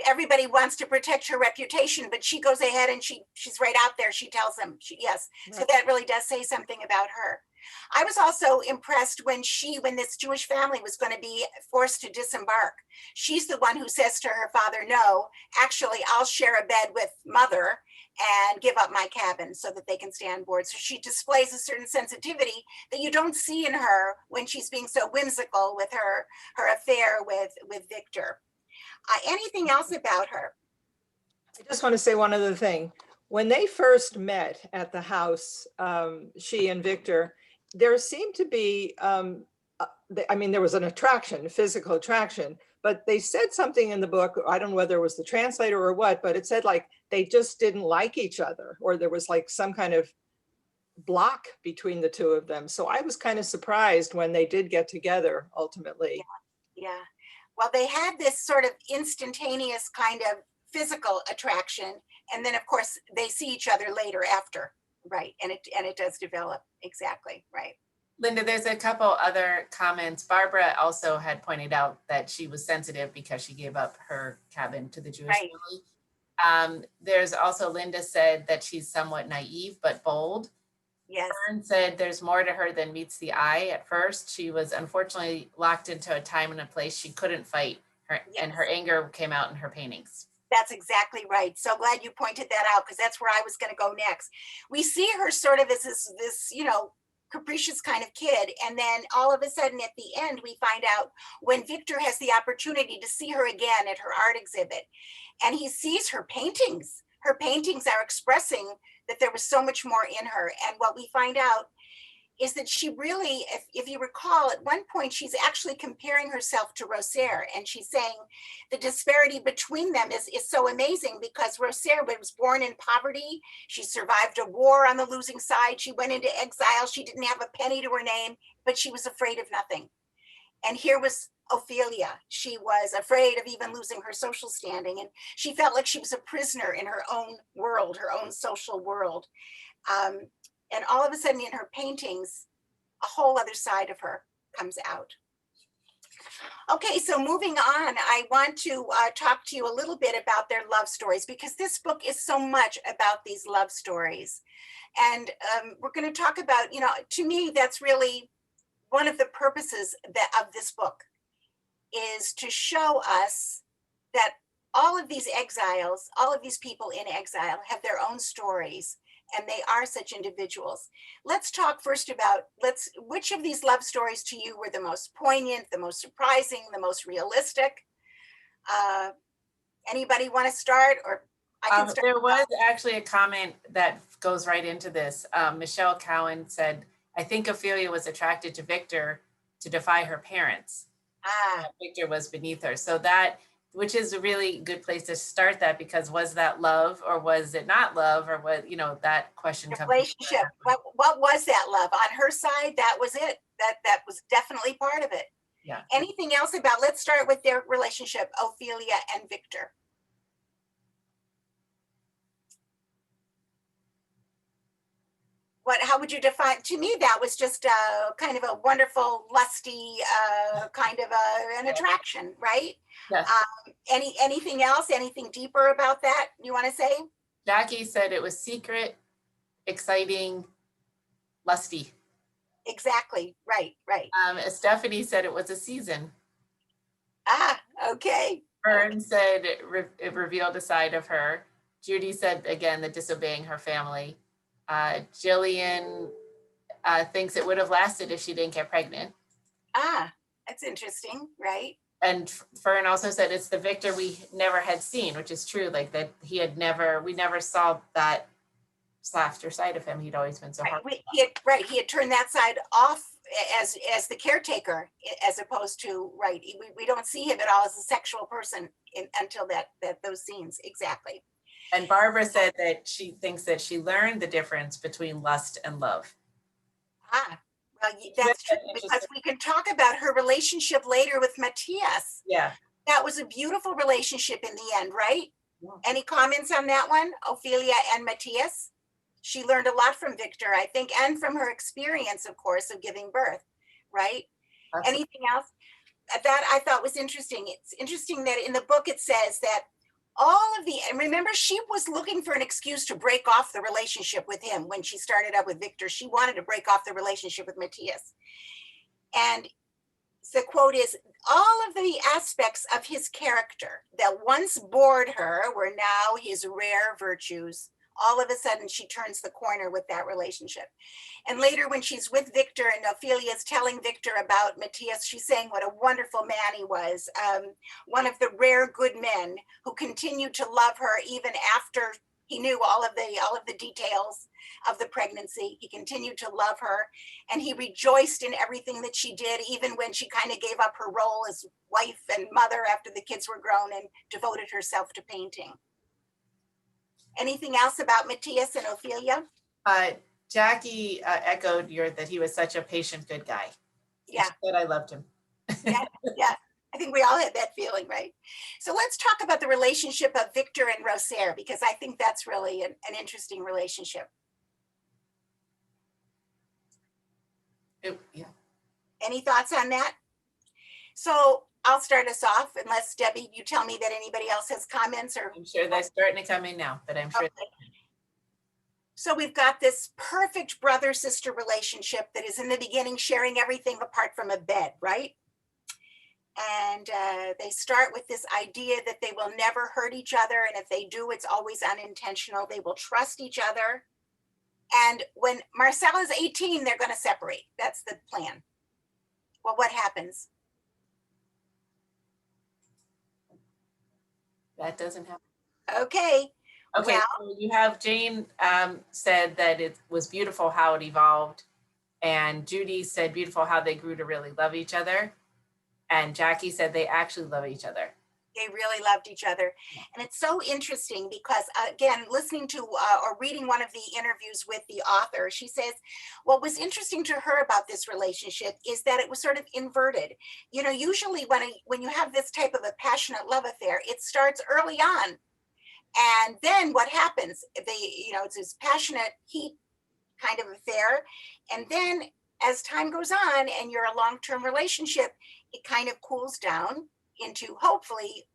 Everybody wants to protect her reputation, but she goes ahead and she's right out there. She tells them, yes. So Right. that really does say something about her. I was also impressed when this Jewish family was going to be forced to disembark. She's the one who says to her father, no, actually, I'll share a bed with mother and give up my cabin so that they can stay on board. So she displays a certain sensitivity that you don't see in her when she's being so whimsical with her affair with Victor. Anything else about her? I just want to say one other thing. When they first met at the house, she and Victor, there seemed to be, I mean, there was an attraction, physical attraction, but they said something in the book, I don't know whether it was the translator or what, but it said like they just didn't like each other, or there was like some kind of block between the two of them. So I was kind of surprised when they did get together ultimately. Yeah. Well, they had this sort of instantaneous kind of physical attraction, and then of course they see each other later after, right? And it does develop. Exactly, right. Lynda, there's a couple other comments. Barbara also had pointed out that she was sensitive because she gave up her cabin to the Jewish Right. family. There's also, Lynda said that she's somewhat naive but bold. Yes. Fern said there's more to her than meets the eye. At first, she was unfortunately locked into a time and a place she couldn't fight, and her anger came out in her paintings. That's exactly right. So glad you pointed that out, because that's where I was going to go next. We see her sort of as this, capricious kind of kid. And then all of a sudden at the end, we find out when Victor has the opportunity to see her again at her art exhibit, and he sees her paintings. Her paintings are expressing that there was so much more in her. And what we find out is that she really, if you recall, at one point, she's actually comparing herself to Roser, and she's saying the disparity between them is so amazing, because Roser was born in poverty. She survived a war on the losing side. She went into exile. She didn't have a penny to her name, but she was afraid of nothing. And here was Ophelia. She was afraid of even losing her social standing, and she felt like she was a prisoner in her own world, her own social world. And all of a sudden in her paintings, a whole other side of her comes out. Okay, so moving on, I want to talk to you a little bit about their love stories because this book is so much about these love stories. And we're going to talk about, to me, that's really one of the purposes of this book is to show us that all of these exiles, all of these people in exile have their own stories and they are such individuals. Let's talk first about, which of these love stories to you were the most poignant, the most surprising, the most realistic? Anybody want to start, or I can start? There was actually a comment that goes right into this. Michelle Cowan said, I think Ophelia was attracted to Victor to defy her parents. Victor was beneath her. So that, which is a really good place to start that, because was that love or was it not love, or what, that question comes. Relationship. What was that love? On her side, that was it. That was definitely part of it. Yeah. Anything else about, let's start with their relationship, Ophelia and Victor. How would you define, to me, that was just kind of a wonderful, lusty, kind of an attraction, right? Yes. Anything else, anything deeper about that you want to say? Jackie said it was secret, exciting, lusty. Exactly, right. Stephanie said it was a season. Okay. Vern said it revealed a side of her. Judy said, again, the disobeying her family. Jillian thinks it would have lasted if she didn't get pregnant. That's interesting, right? And Fern also said it's the Victor we never had seen, which is true. Like that we never saw that softer side of him. He'd always been so hard. He had turned that side off as the caretaker, as opposed to, right, we don't see him at all as a sexual person until those scenes. Exactly. And Barbara said that she thinks that she learned the difference between lust and love. Well, that's true, because we can talk about her relationship later with Matthias. Yeah. That was a beautiful relationship in the end, right? Yeah. Any comments on that one, Ophelia and Matthias? She learned a lot from Victor, I think, and from her experience, of course, of giving birth, right? Absolutely. Anything else? That I thought was interesting. It's interesting that in the book it says that and remember, she was looking for an excuse to break off the relationship with him when she started up with Victor. She wanted to break off the relationship with Matthias. And the quote is, all of the aspects of his character that once bored her were now his rare virtues. All of a sudden, she turns the corner with that relationship. And later, when she's with Victor and Ophelia's telling Victor about Matthias, she's saying what a wonderful man he was. One of the rare good men who continued to love her even after he knew all of the details of the pregnancy. He continued to love her, and he rejoiced in everything that she did, even when she kind of gave up her role as wife and mother after the kids were grown and devoted herself to painting. Anything else about Matthias and Ophelia? Jackie echoed that he was such a patient, good guy. Yeah. She said I loved him. Yeah. I think we all had that feeling, right? So let's talk about the relationship of Victor and Rosaire, because I think that's really an interesting relationship. Yeah. Any thoughts on that? So I'll start us off, unless Debbie, you tell me that anybody else has comments. Or I'm sure they're starting to come in now, but I'm sure. Okay. So we've got this perfect brother-sister relationship that is in the beginning sharing everything apart from a bed, right? And they start with this idea that they will never hurt each other, and if they do, it's always unintentional. They will trust each other. And when Marcel is 18, they're going to separate. That's the plan. Well, what happens? That doesn't happen. Okay. Okay, Well, so you have Jane said that it was beautiful how it evolved, and Judy said beautiful how they grew to really love each other, and Jackie said they actually love each other. they really loved each other. And it's so interesting because, again, listening to or reading one of the interviews with the author, she says, what was interesting to her about this relationship is that it was sort of inverted. You know, usually when you have this type of a passionate love affair, it starts early on. And then what happens? It's this passionate heat kind of affair. And then as time goes on and you're a long-term relationship, it kind of cools down into hopefully,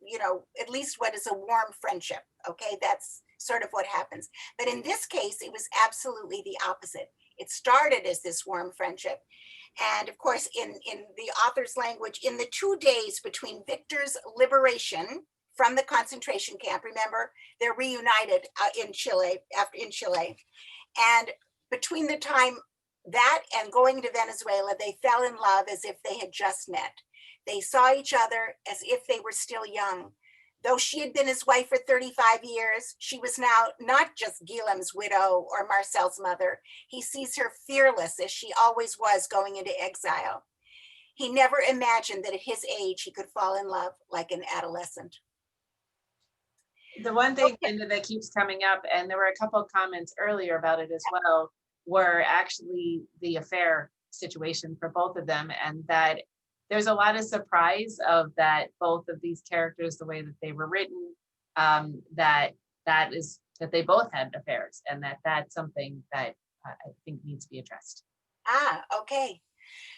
at least what is a warm friendship. Okay, that's sort of what happens. But in this case, it was absolutely the opposite. It started as this warm friendship. And of course, in the author's language, in the 2 days between Victor's liberation from the concentration camp, remember, they're reunited in Chile, and between the time that and going to Venezuela, they fell in love as if they had just met. They saw each other as if they were still young. Though she had been his wife for 35 years, she was now not just Guillem's widow or Marcel's mother. He sees her fearless as she always was going into exile. He never imagined that at his age, he could fall in love like an adolescent. The one thing, Lynda, that keeps coming up, and there were a couple of comments earlier about it as well, were actually the affair situation for both of them, and that there's a lot of surprise of that both of these characters, the way that they were written, that they both had affairs, and that's something that I think needs to be addressed. Okay.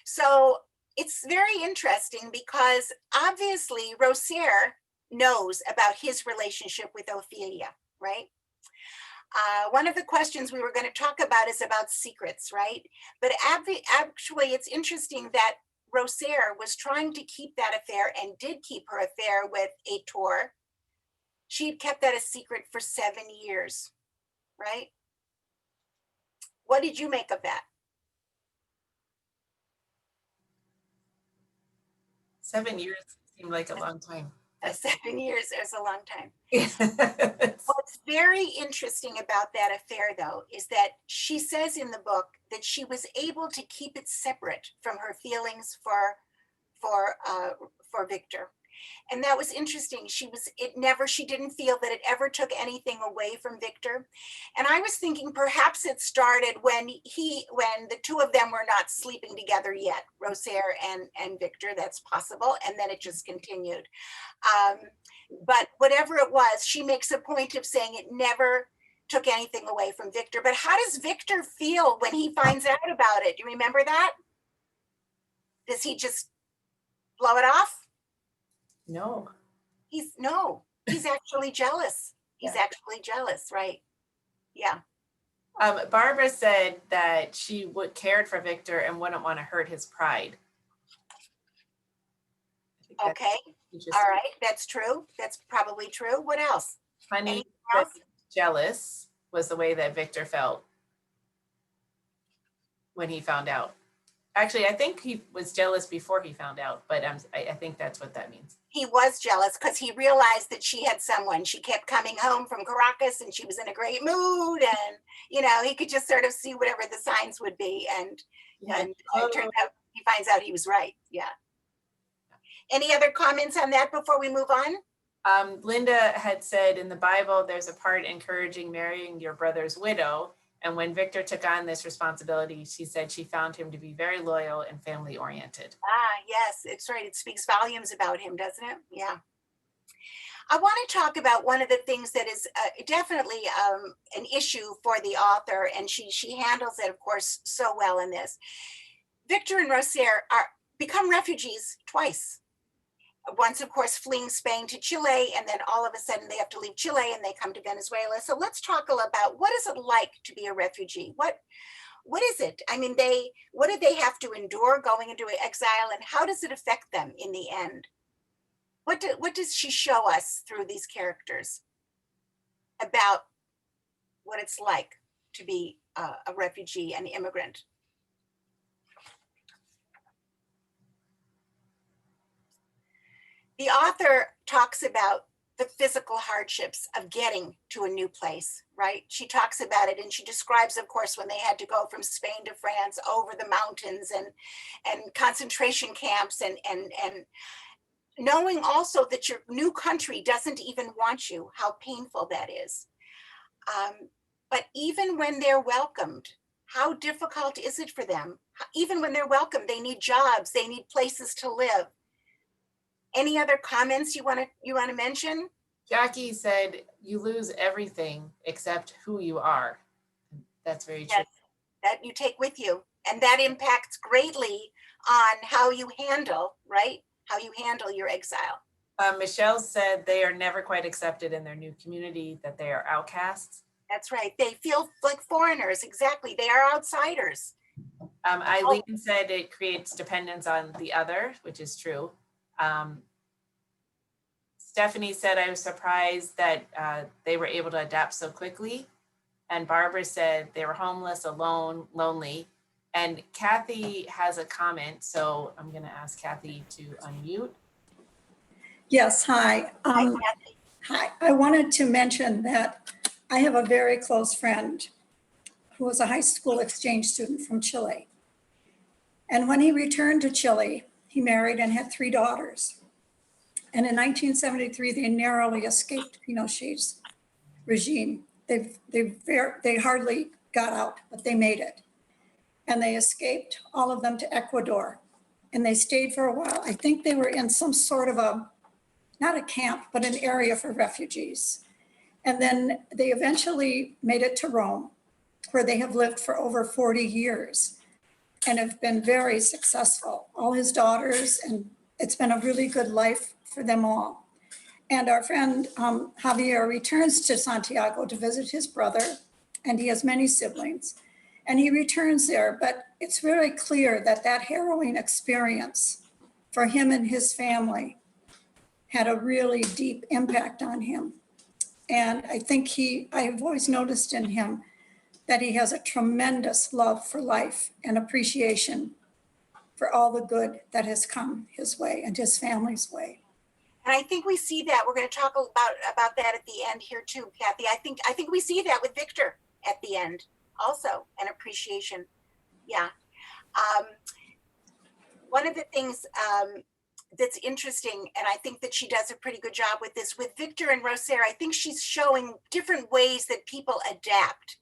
So it's very interesting because obviously Roser knows about his relationship with Ophelia, right? One of the questions we were going to talk about is about secrets, right? But actually, it's interesting that Roser was trying to keep that affair and did keep her affair with Heitor. She had kept that a secret for 7 years, right? What did you make of that? 7 years seemed like a long time. 7 years is a long time. Yes. What's very interesting about that affair, though, is that she says in the book that she was able to keep it separate from her feelings for Victor. And that was interesting. She didn't feel that it ever took anything away from Victor. And I was thinking perhaps it started when the two of them were not sleeping together yet, Roser and Victor. That's possible. And then it just continued. But whatever it was, she makes a point of saying it never took anything away from Victor. But how does Victor feel when he finds out about it? Do you remember that? Does he just blow it off? No. He's actually jealous. He's actually jealous, right? Yeah. Barbara said that she cared for Victor and wouldn't want to hurt his pride. Okay. All right. That's true. That's probably true. What else? Honey Anything else? jealous was the way that Victor felt when he found out. Actually, I think he was jealous before he found out, but I think that's what that means. He was jealous because he realized that she had someone. She kept coming home from Caracas and she was in a great mood, and he could just sort of see whatever the signs would be, and it turns out he finds out he was right. Yeah. Any other comments on that before we move on? Lynda had said in the Bible, there's a part encouraging marrying your brother's widow. And when Victor took on this responsibility, she said she found him to be very loyal and family oriented. Yes, it's right. It speaks volumes about him, doesn't it? Yeah. I want to talk about one of the things that is definitely an issue for the author, and she handles it, of course, so well in this. Victor and Roser become refugees twice. Once, of course, fleeing Spain to Chile, and then all of a sudden they have to leave Chile and they come to Venezuela. So let's talk about what is it like to be a refugee? What is it? I mean, what do they have to endure going into exile, and how does it affect them in the end? What does she show us through these characters about what it's like to be a refugee, an immigrant? The author talks about the physical hardships of getting to a new place, right? She talks about it, and she describes, of course, when they had to go from Spain to France over the mountains and concentration camps, and knowing also that your new country doesn't even want you, how painful that is. But even when they're welcomed, how difficult is it for them? Even when they're welcomed, they need jobs, they need places to live. Any other comments you want to mention? Jackie said, you lose everything except who you are. That's very true. Yes, that you take with you. And that impacts greatly on how you handle, right? how you handle your exile. Michelle said they are never quite accepted in their new community, that they are outcasts. That's right. They feel like foreigners. Exactly. They are outsiders. Eileen said it creates dependence on the other, which is true. Stephanie said, I was surprised that they were able to adapt so quickly. And Barbara said they were homeless, alone, lonely. And Kathy has a comment, so I'm going to ask Kathy to unmute. Yes, hi. Hi, Kathy. Hi. I wanted to mention that I have a very close friend who was a high school exchange student from Chile. And when he returned to Chile, he married and had 3 daughters. And in 1973, they narrowly escaped Pinochet's regime. They hardly got out, but they made it. And they escaped, all of them, to Ecuador. And they stayed for a while. I think they were in some sort of not a camp, but an area for refugees. And then they eventually made it to Rome, where they have lived for over 40 years and have been very successful. All his daughters, and it's been a really good life for them all. And our friend Javier returns to Santiago to visit his brother, and he has many siblings. And he returns there, but it's very clear that that harrowing experience for him and his family had a really deep impact on him. And I think I've always noticed in him that he has a tremendous love for life and appreciation for all the good that has come his way and his family's way. And I think we see that. We're going to talk about that at the end here too, Kathy. I think we see that with Victor at the end also, an appreciation. Yeah. One of the things that's interesting, and I think that she does a pretty good job with this, with Victor and Rosaire, I think she's showing different ways that people adapt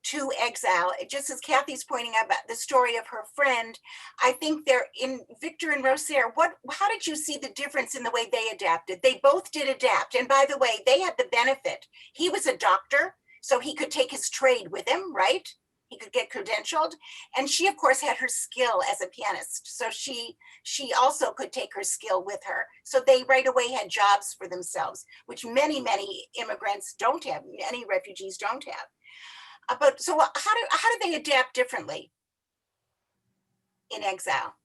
to exile. Just as Kathy's pointing out about the story of her friend, I think they're in Victor and Rosaire. How did you see the difference in the way they adapted? They both did adapt. And by the way, they had the benefit. He was a doctor, so he could take his trade with him, right? He could get credentialed. And she, of course, had her skill as a pianist. So she also could take her skill with her. So they right away had jobs for themselves, which many, many immigrants don't have, many refugees don't have. But so how do they adapt differently in exile?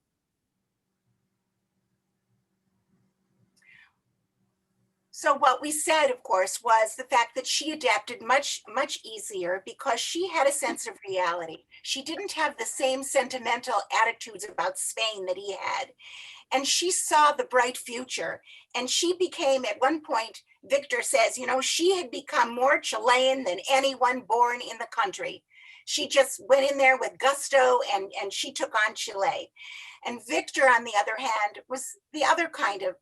So what we said, of course, was the fact that she adapted much, much easier because she had a sense of reality. She didn't have the same sentimental attitudes about Spain that he had. And she saw the bright future. And she became, at one point, Victor says, she had become more Chilean than anyone born in the country. She just went in there with gusto and she took on Chile. And Victor, on the other hand, was the other kind of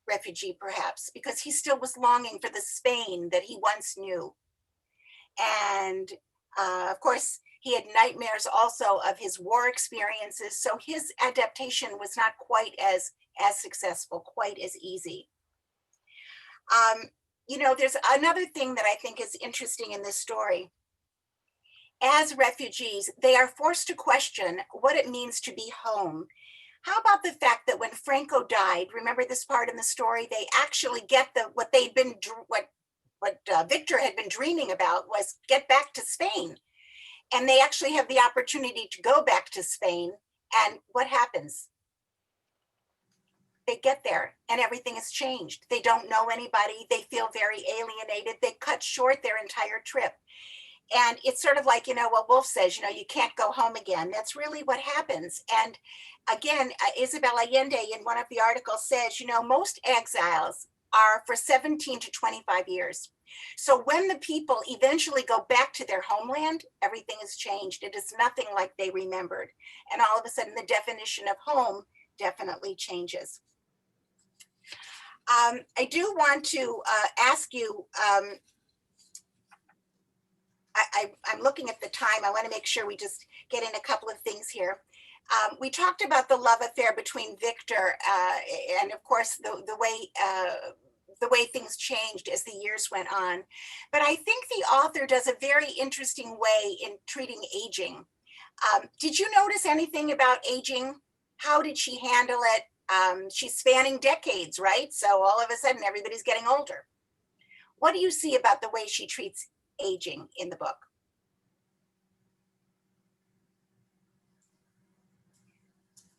refugee, perhaps, because he still was longing for the Spain that he once knew. And of course, he had nightmares also of his war experiences. So his adaptation was not quite as successful, quite as easy. There's another thing that I think is interesting in this story. As refugees, they are forced to question what it means to be home. How about the fact that when Franco died, remember this part in the story, they actually get what Victor had been dreaming about was get back to Spain. And they actually have the opportunity to go back to Spain. And what happens? They get there and everything has changed. They don't know anybody. They feel very alienated. They cut short their entire trip. And it's sort of like, what Wolf says, you can't go home again. That's really what happens. And again, Isabel Allende in one of the articles says, most exiles are for 17 to 25 years. So when the people eventually go back to their homeland, everything has changed. It is nothing like they remembered. And all of a sudden, the definition of home definitely changes. I do want to ask you, I'm looking at the time. I want to make sure we just get in a couple of things here. We talked about the love affair between Victor and, of course, the way things changed as the years went on. But I think the author does a very interesting way in treating aging. Did you notice anything about aging? How did she handle it? She's spanning decades, right? So all of a sudden, everybody's getting older. What do you see about the way she treats aging in the book?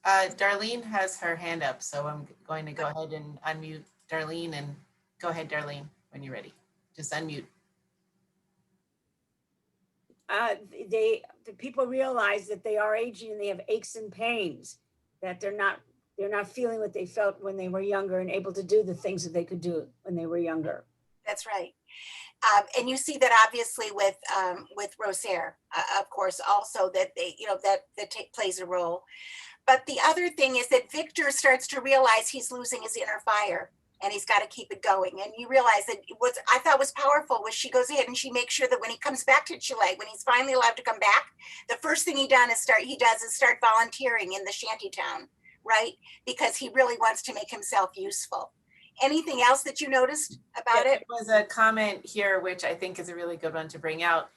Darlene has her hand up, so I'm going to go ahead and unmute Darlene, and go ahead, Darlene, when you're ready. Just unmute. The people realize that they are aging and they have aches and pains, that they're not feeling what they felt when they were younger and able to do the things that they could do when they were younger. That's right. And you see that obviously with Rosaire, of course, also that they, that plays a role. But the other thing is that Victor starts to realize he's losing his inner fire and he's got to keep it going. And you realize that what I thought was powerful was she goes ahead and she makes sure that when he comes back to Chile, when he's finally allowed to come back, the first thing he does is start volunteering in the shantytown, right? Because he really wants to make himself useful. Anything else that you noticed about it? There was a comment here, which I think is a really good one to bring out.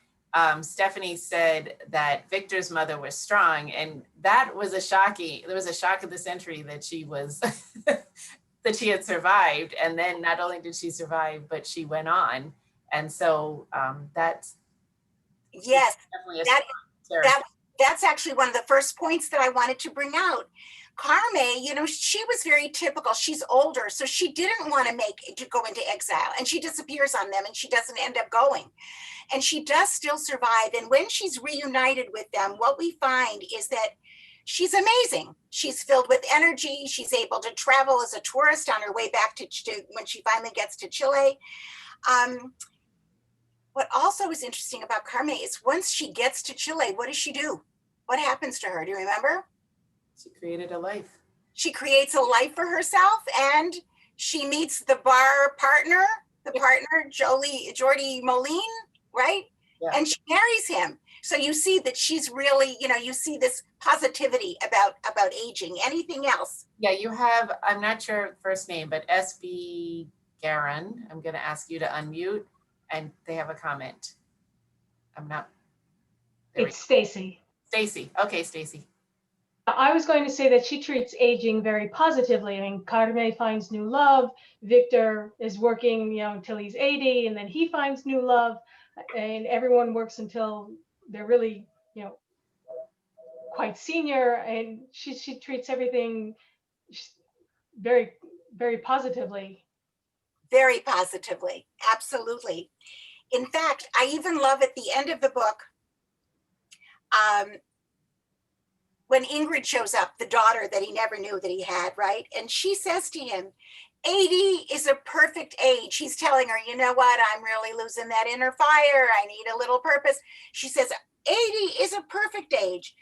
Stephanie said that Victor's mother was strong, and that was there was a shock of the century that she was, that she had survived. And then not only did she survive, but she went on. And so that's yes, definitely that's actually one of the first points that I wanted to bring out. Carme, she was very typical. She's older, so she didn't want to go into exile, and she disappears on them, and she doesn't end up going. And she does still survive. And when she's reunited with them, what we find is that she's amazing. She's filled with energy. She's able to travel as a tourist on her way back to when she finally gets to Chile. What also is interesting about Carme is once she gets to Chile, what does she do? What happens to her? Do you remember? She created a life. She creates a life for herself, and she meets the bar partner, Jordi Moline, right? Yeah. And she marries him. So you see that she's really, you see this positivity about aging. Anything else? Yeah, you have, I'm not sure first name, but SB Garin. I'm going to ask you to unmute, and they have a comment. It's Stacy. Stacy. Okay, Stacy. I was going to say that she treats aging very positively. I mean, Carme finds new love. Victor is working, until he's 80, and then he finds new love, and everyone works until they're really, quite senior. And she treats everything very, very positively. Very positively, absolutely. In fact, I even love at the end of the book, when Ingrid shows up, the daughter that he never knew that he had, right? And she says to him, 80 is a perfect age. He's telling her, you know what? I'm really losing that inner fire. I need a little purpose. She says, 80 is a perfect age.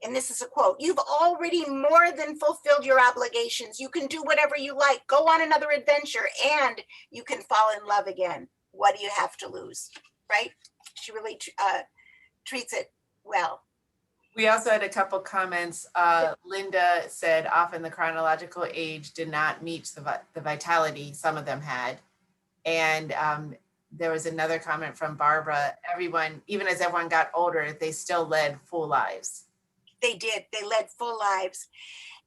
And this is a quote, "You've already more than fulfilled your obligations. You can do whatever you like. Go on another adventure, and you can fall in love again. What do you have to lose?" Right? She really treats it well. We also had a couple comments. Lynda said often the chronological age did not meet the vitality some of them had. And there was another comment from Barbara. Even as everyone got older, they still led full lives. They did. They led full lives.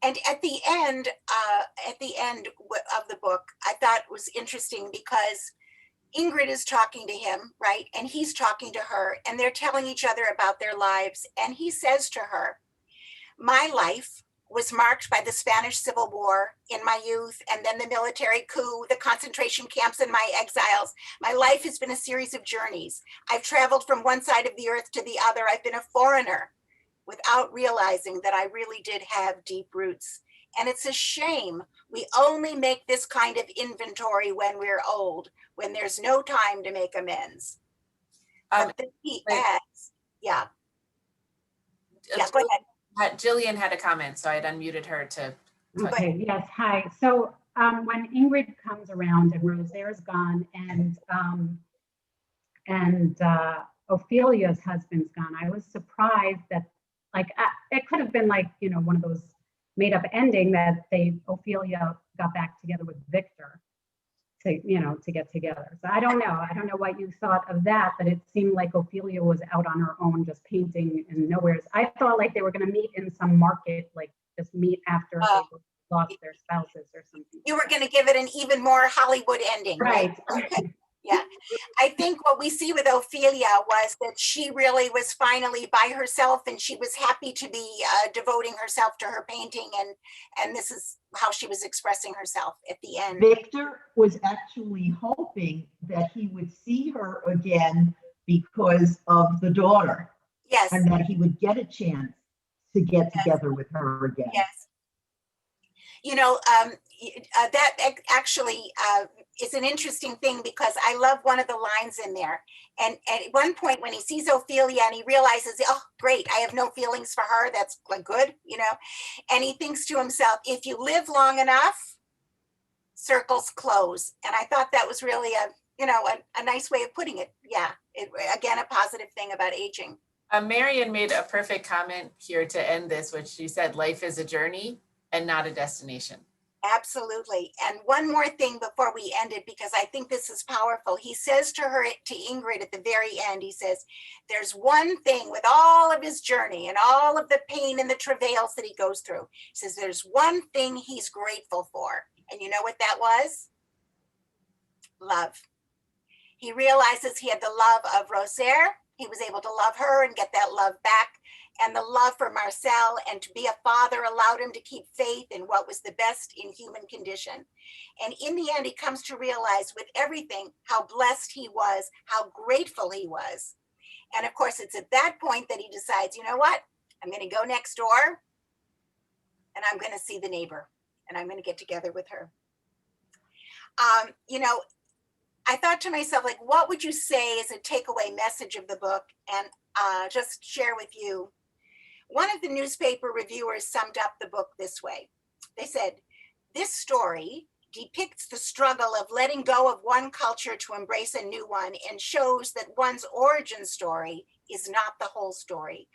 And at the end of the book, I thought it was interesting because Ingrid is talking to him, right? And he's talking to her, and they're telling each other about their lives. And he says to her, "My life was marked by the Spanish Civil War in my youth, and then the military coup, the concentration camps, and my exiles. My life has been a series of journeys. I've traveled from one side of the earth to the other. I've been a foreigner without realizing that I really did have deep roots. And it's a shame we only make this kind of inventory when we're old, when there's no time to make amends." But then he adds, yeah, go ahead. Jillian had a comment, so I had unmuted her to. Okay, yes, hi. So when Ingrid comes around and Rosaire's gone and Ophelia's husband's gone, I was surprised that, it could have been one of those made up ending that Ophelia got back together with Victor to get together. So I don't know what you thought of that, but it seemed like Ophelia was out on her own, just painting and nowhere. I thought they were going to meet in some market, just meet after. lost their spouses or something. You were going to give it an even more Hollywood ending, right? Right. Okay. Yeah. I think what we see with Ophelia was that she really was finally by herself, and she was happy to be devoting herself to her painting, and this is how she was expressing herself at the end. Victor was actually hoping that he would see her again because of the daughter, Yes. and that he would get a chance to get together with her again. Yes. You know, that actually is an interesting thing, because I love one of the lines in there. And at one point when he sees Ophelia and he realizes, oh, great, I have no feelings for her. That's like good, you know. And he thinks to himself, if you live long enough, circles close. And I thought that was really a nice way of putting it. Yeah. Again, a positive thing about aging. Marion made a perfect comment here to end this, which she said, life is a journey and not a destination. Absolutely. And one more thing before we end it, because I think this is powerful. He says to her, to Ingrid at the very end, he says, there's one thing with all of his journey and all of the pain and the travails that he goes through. He says, there's one thing he's grateful for. And you know what that was? Love. He realizes he had the love of Rosaire. He was able to love her and get that love back. And the love for Marcel, and to be a father allowed him to keep faith in what was the best in human condition. And in the end, he comes to realize with everything how blessed he was, how grateful he was. And of course, it's at that point that he decides, you know what? I'm going to go next door and I'm going to see the neighbor and I'm going to get together with her. You know, I thought to myself, like, what would you say is a takeaway message of the book? And just share with you. One of the newspaper reviewers summed up the book this way. They said, this story depicts the struggle of letting go of one culture to embrace a new one, and shows that one's origin story is not the whole story.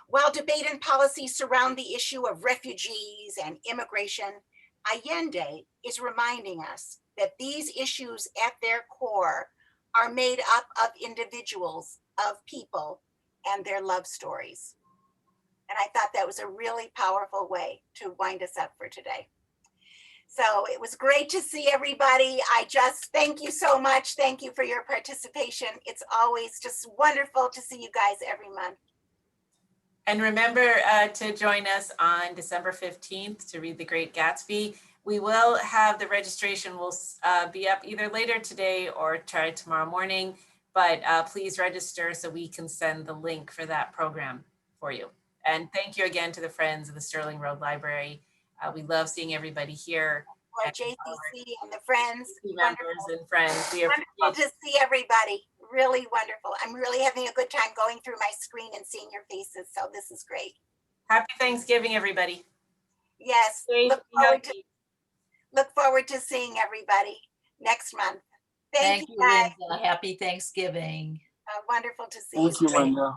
While debate and policy surround the issue of refugees and immigration, Allende is reminding us that these issues at their core are made up of individuals, of people, and their love stories. And I thought that was a really powerful way to wind us up for today. So it was great to see everybody. I just thank you so much. Thank you for your participation. It's always just wonderful to see you guys every month. And remember to join us on December 15th to read The Great Gatsby. We will have the registration will be up either later today or try tomorrow morning, but please register so we can send the link for that program for you. And thank you again to the Friends of the Sterling Road Library. We love seeing everybody here. Or JCC and the Friends. Members and friends. We wonderful to see everybody. Really wonderful. I'm really having a good time going through my screen and seeing your faces. So this is great. Happy Thanksgiving, everybody. Yes. Look forward to seeing everybody next month. Thank you, guys. Lynda. Happy Thanksgiving. Wonderful to see you. Thank you, Lynda.